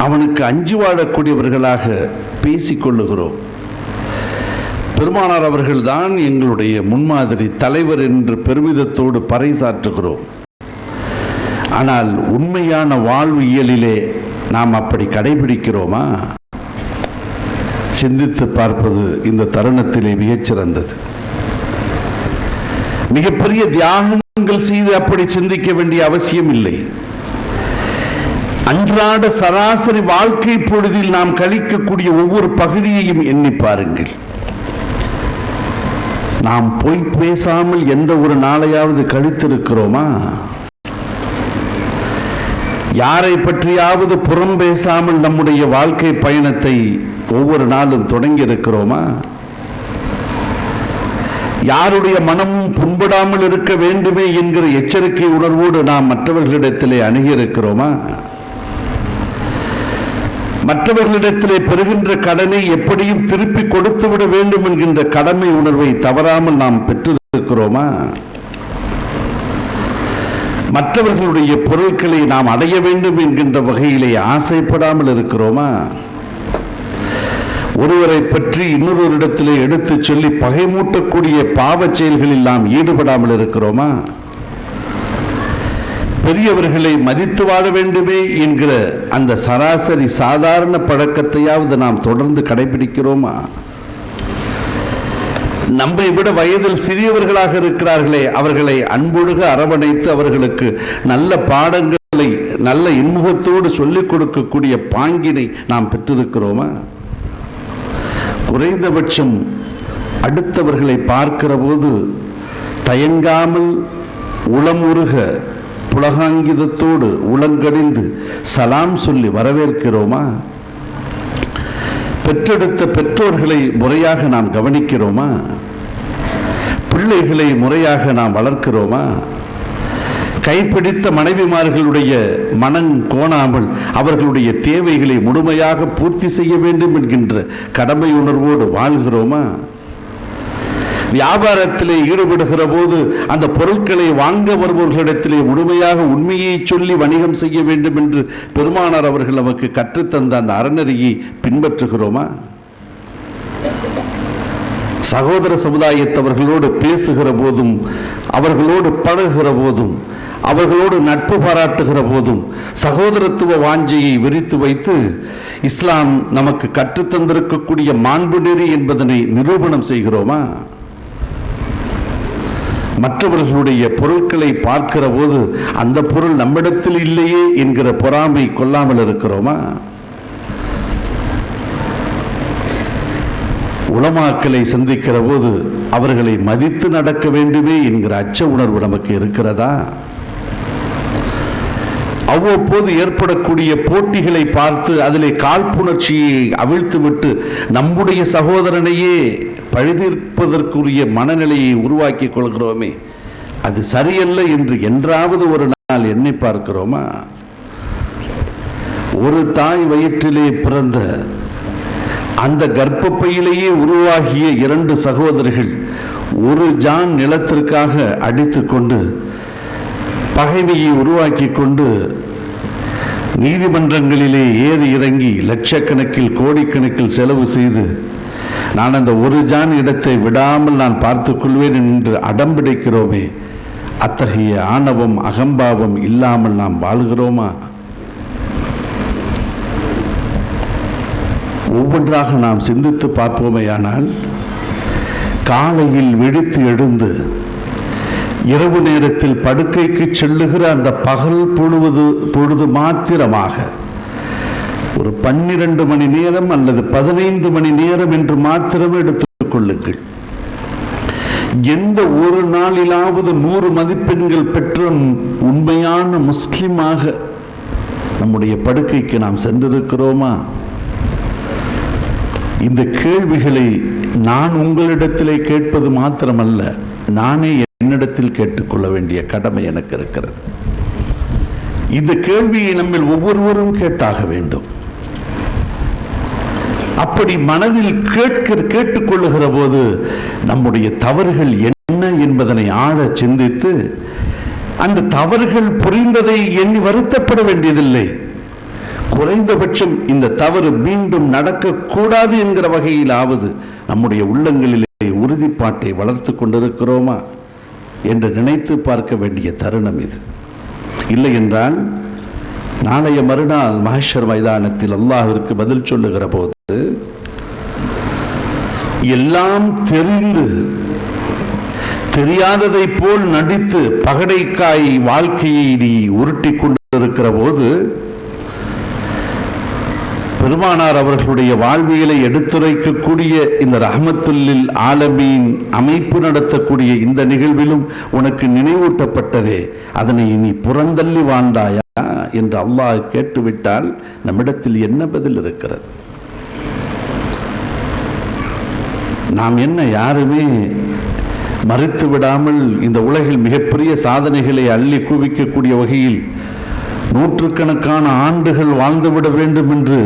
அவனுக்கு அஞ்சி வாழக்கூடியவர்களாக பேசிக்கொள்ளுகிறோம். பெருமானார் அவர்கள்தான் எங்களுடைய முன்மாதிரி தலைவர் என்று பெருமிதத்தோடு பறைசாற்றுகிறோம். ஆனால் உண்மையான வாழ்வியலிலே நாம் அப்படி கடைபிடிக்கிறோமா? சிந்தித்து பார்ப்பது இந்த தருணத்திலே மிகச்சிறந்தது. மிகப்பெரிய தியாகங்கள் செய்து அப்படி சிந்திக்க வேண்டிய அவசியம் இல்லை. அன்றாட சராசரி வாழ்க்கை பொழுதில் நாம் கழிக்கக்கூடிய ஒவ்வொரு பகுதியையும் எண்ணி பாருங்கள். நாம் பொய் பேசாமல் எந்த ஒரு நாளையாவது கழித்திருக்கிறோமா? யாரை பற்றியாவது புறம் பேசாமல் நம்முடைய வாழ்க்கை பயணத்தை ஒவ்வொரு நாளும் தொடங்கி இருக்கிறோமா? யாருடைய மனமும் புண்படாமல் இருக்க வேண்டுமே என்கிற எச்சரிக்கை உணர்வோடு நாம் மற்றவர்களிடத்திலே அணுகி இருக்கிறோமா? மற்றவர்களிடத்திலே பெறுகின்ற கடனை எப்படியும் திருப்பி கொடுத்து விட வேண்டும் என்கின்ற கடமை உணர்வை தவறாமல் நாம் பெற்றிருக்கிறோமா? மற்றவர்களுடைய பொருட்களை நாம் அடைய வேண்டும் என்கின்ற வகையிலே ஆசைப்படாமல் இருக்கிறோமா? ஒருவரை பற்றி இன்னொருவரிடத்திலே எடுத்து சொல்லி பகைமூட்டக்கூடிய பாவச் செயல்களில் நாம் ஈடுபடாமல் இருக்கிறோமா? பெரியவர்களை மதித்து வாழ வேண்டுமே என்கிற அந்த சராசரி சாதாரண பழக்கத்தையாவது நாம் தொடர்ந்து கடைபிடிக்கிறோமா? நம்மை விட வயதில் சிறியவர்களாக இருக்கிறார்களே, அவர்களை அன்பொழுக அரவணைத்து அவர்களுக்கு நல்ல பாடங்களை நல்ல இன்முகத்தோடு சொல்லிக் கொடுக்கக்கூடிய பாங்கினை நாம் பெற்றிருக்கிறோமா? குறைந்தபட்சம் அடுத்தவர்களை பார்க்கிற போது தயங்காமல் உளமுருக புலகாங்கிதத்தோடு உளங்கடிந்து சலாம் சொல்லி வரவேற்கிறோமா? பெற்றெடுத்த பெற்றோர்களை முறையாக நாம் கவனிக்கிறோமா? பிள்ளைகளை முறையாக நாம் வளர்க்கிறோமா? கைப்பிடித்த மனைவிமார்களுடைய மனம் கோணாமல் அவர்களுடைய தேவைகளை முழுமையாக பூர்த்தி செய்ய வேண்டும் என்கின்ற கடமை உணர்வோடு வாழ்கிறோமா? வியாபாரத்திலே ஈடுபடுகிற போது அந்த பொருட்களை வாங்க வருபவர்களிடத்திலே முழுமையாக உண்மையை சொல்லி வணிகம் செய்ய வேண்டும் என்று பெருமானார் அவர்கள் நமக்கு கற்றுத்தந்த அந்த அறநெறியை பின்பற்றுகிறோமா? சகோதர சமுதாயத்தவர்களோடு பேசுகிற போதும் அவர்களோடு பழகுகிற போதும் அவர்களோடு நட்பு பாராட்டுகிற போதும் சகோதரத்துவ வாஞ்சையை விரித்து வைத்து இஸ்லாம் நமக்கு கற்றுத்தந்திருக்கக்கூடிய மாண்பு நெறி என்பதனை நிரூபணம் செய்கிறோமா? மற்றவர்களுடைய பொருட்களை பார்க்கிற போது அந்த பொருள் நம்மிடத்தில் இல்லையே என்கிற பொறாமை கொள்ளாமல் இருக்கிறோமா? உலமாக்களை சந்திக்கிற போது அவர்களை மதித்து நடக்க வேண்டுமே என்கிற அச்ச உணர்வு நமக்கு இருக்கிறதா? அவ்வப்போது ஏற்படக்கூடிய போட்டிகளை பார்த்து அதிலே காழ்ப்புணர்ச்சியை அவிழ்த்துவிட்டு நம்முடைய சகோதரனையே பழிதீர்ப்பதற்குரிய மனநிலையை உருவாக்கி கொள்கிறோமே, அது சரியல்ல என்று என்றாவது ஒரு நாள் எண்ணி பார்க்கிறோமா? ஒரு தாய் வயிற்றிலே பிறந்த அந்த கர்ப்பப்பையிலேயே உருவாகிய 2 சகோதரர்கள் ஒரு ஜான் நிலத்திற்காக அடித்துக் கொண்டு பகைமையை உருவாக்கி கொண்டு நீதிமன்றங்களிலே ஏறி இறங்கி லட்சக்கணக்கில் கோடிக்கணக்கில் செலவு செய்து நான் அந்த ஒரு ஜான் இடத்தை விடாமல் நான் பார்த்துக் கொள்வேன் என்று அடம்பிடிக்கிறோமே, அத்தகைய ஆணவம் அகம்பாவம் இல்லாமல் நாம் வாழ்கிறோமா? ஒவ்வொன்றாக நாம் சிந்தித்து பார்ப்போமேயானால் காலையில் விழித்து எழுந்து இரவு நேரத்தில் படுக்கைக்கு செல்லுகிற அந்த பகல் பொழுது மாத்திரமாக ஒரு 12 மணி நேரம் அல்லது 15 மணி நேரம் என்று மாத்திரமே எடுத்துக் கொள்ளுங்கள். எந்த ஒரு நாளிலாவது 100 மதிப்பெண்கள் பெற்ற உண்மையான முஸ்லிமாக நம்முடைய படுக்கைக்கு நாம் சென்றிருக்கிறோமா? இந்த கேள்விகளை நான் உங்களிடத்திலே கேட்பது மாத்திரமல்ல, நானே என்னிடத்தில் கேட்டுக்கொள்ள வேண்டிய கடமை எனக்கு இருக்கிறது. இந்த கேள்வியை நம்மில் ஒவ்வொருவரும் கேட்டாக வேண்டும். அப்படி மனதில் கேட்டுக்கொள்ளுகிற போது நம்முடைய தவறுகள் என்ன என்பதனை ஆழ சிந்தித்து அந்த தவறுகள் புரிந்ததை எண்ணி வருத்தப்பட வேண்டியதில்லை. குறைந்தபட்சம் இந்த தவறு மீண்டும் நடக்கக்கூடாது என்கிற வகையிலாவது நம்முடைய உள்ளங்களிலே உறுதிப்பாட்டை வளர்த்து கொண்டிருக்கிறோமா என்று நினைத்து பார்க்க வேண்டிய தருணம் இது. இல்லை என்றால் நாளைய மறுநாள் மஹ்ஷர் மைதானத்தில் அல்லாஹ்விற்கு பதில் சொல்லுகிற போது எல்லாம் தெரிந்து தெரியாததை போல் நடித்து பகடைக்காய் வாழ்க்கையை நீ உருட்டி கொண்டிருக்கிற போது பெருமானார் அவர்களுடைய வாழ்வியலை எடுத்துரைக்கக்கூடிய இந்த ரஹ்மத்துல்லில் ஆலமீன் அமைப்பு நடத்தக்கூடிய இந்த நிகழ்விலும் உனக்கு நினைவூட்டப்பட்டதே, அதனை நீ புறந்தள்ளி வாழ்ந்தாயா என்று அல்லாஹ் கேட்டுவிட்டால் நம்மிடத்தில் என்ன பதில் இருக்கிறது? நாம் என்ன யாருமே மறுத்து விடாமல் இந்த உலகில் மிகப்பெரிய சாதனைகளை அள்ளி குவிக்கக்கூடிய வகையில் நூற்றுக்கணக்கான ஆண்டுகள் வாழ்ந்துவிட வேண்டும் என்று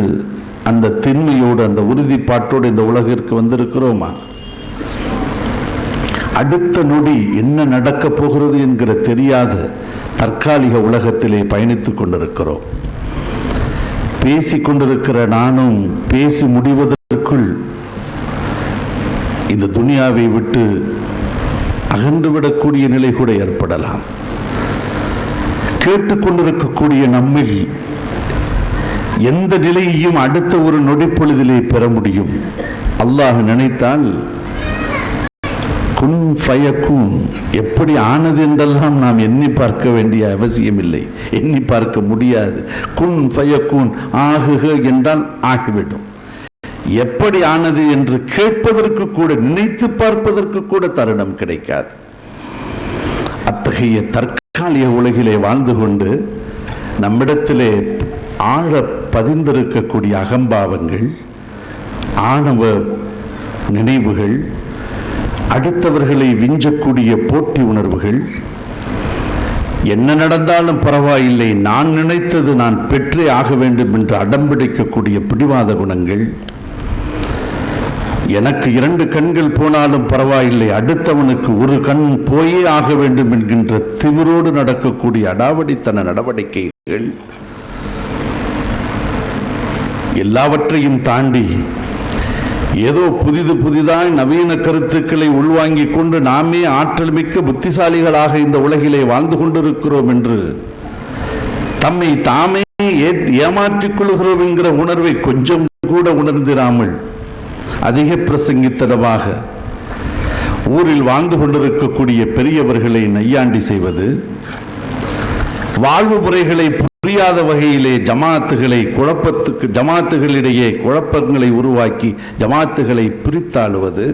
அந்த திண்மையோடு அந்த உறுதிப்பாட்டோடு இந்த உலகிற்கு வந்திருக்கிறோமா? அடுத்த நொடி என்ன நடக்கப் போகிறது என்கிற தெரியாத தற்காலிக உலகத்திலே பயணித்துக் கொண்டிருக்கிறோம். பேசிக்கொண்டிருக்கிற நானும் பேசி முடிவதற்குள் இந்த துனியாவை விட்டு அகன்றுவிடக்கூடிய நிலை கூட ஏற்படலாம். கேட்டுக்கொண்டிருக்கக்கூடிய நம்மில் எந்த நிலையையும் அடுத்த ஒரு நொடிப்பொழுதிலே பெற முடியும். அல்லாஹ் நினைத்தால் குன் ஃபயக்கூன் எப்படி ஆனது என்றெல்லாம் நாம் எண்ணி பார்க்க வேண்டிய அவசியம் இல்லை, எண்ணி பார்க்க முடியாது. குன் ஃபயக்கூன் ஆகுக என்றால் ஆகிவிடும். எப்படி ஆனது என்று கேட்பதற்கு கூட நினைத்து பார்ப்பதற்கு கூட தருணம் கிடைக்காது. அத்தகைய தற்காலிக உலகிலே வாழ்ந்து கொண்டு நம்மிடத்திலே ஆழ பதிந்திருக்கக்கூடிய அகம்பாவங்கள், ஆணவ நினைவுகள், அடுத்தவர்களை விஞ்சக்கூடிய போட்டி உணர்வுகள், என்ன நடந்தாலும் பரவாயில்லை நான் நினைத்தது நான் பெற்றே ஆக வேண்டும் என்று அடம்பிடிக்கக்கூடிய பிடிவாத குணங்கள், எனக்கு 2 கண்கள் போனாலும் பரவாயில்லை அடுத்தவனுக்கு ஒரு கண் போயே ஆக வேண்டும் என்கின்ற திமிரோடு நடக்கக்கூடிய அடாவடித்தன நடவடிக்கைகள், எல்லாவற்றையும் தாண்டி ஏதோ புதிதாய் நவீன கருத்துக்களை உள்வாங்கிக் கொண்டு நாமே ஆற்றல் மிக்க புத்திசாலிகளாக இந்த உலகிலே வாழ்ந்து கொண்டிருக்கிறோம் என்று தம்மை தாமே ஏமாற்றிக் கொள்கிறோம் என்கிற உணர்வை கொஞ்சம் கூட உணர்ந்திராமல் அதிக பிரசங்கித்தனமாக ஊரில் வாழ்ந்து கொண்டிருக்கக்கூடிய பெரியவர்களை நையாண்டி செய்வது, வாழ்வு முறைகளை புரியாத வகையிலே ஜமாத்துகளிடையே குழப்பங்களை உருவாக்கி ஜமாத்துகளை பிரித்தாளுவது,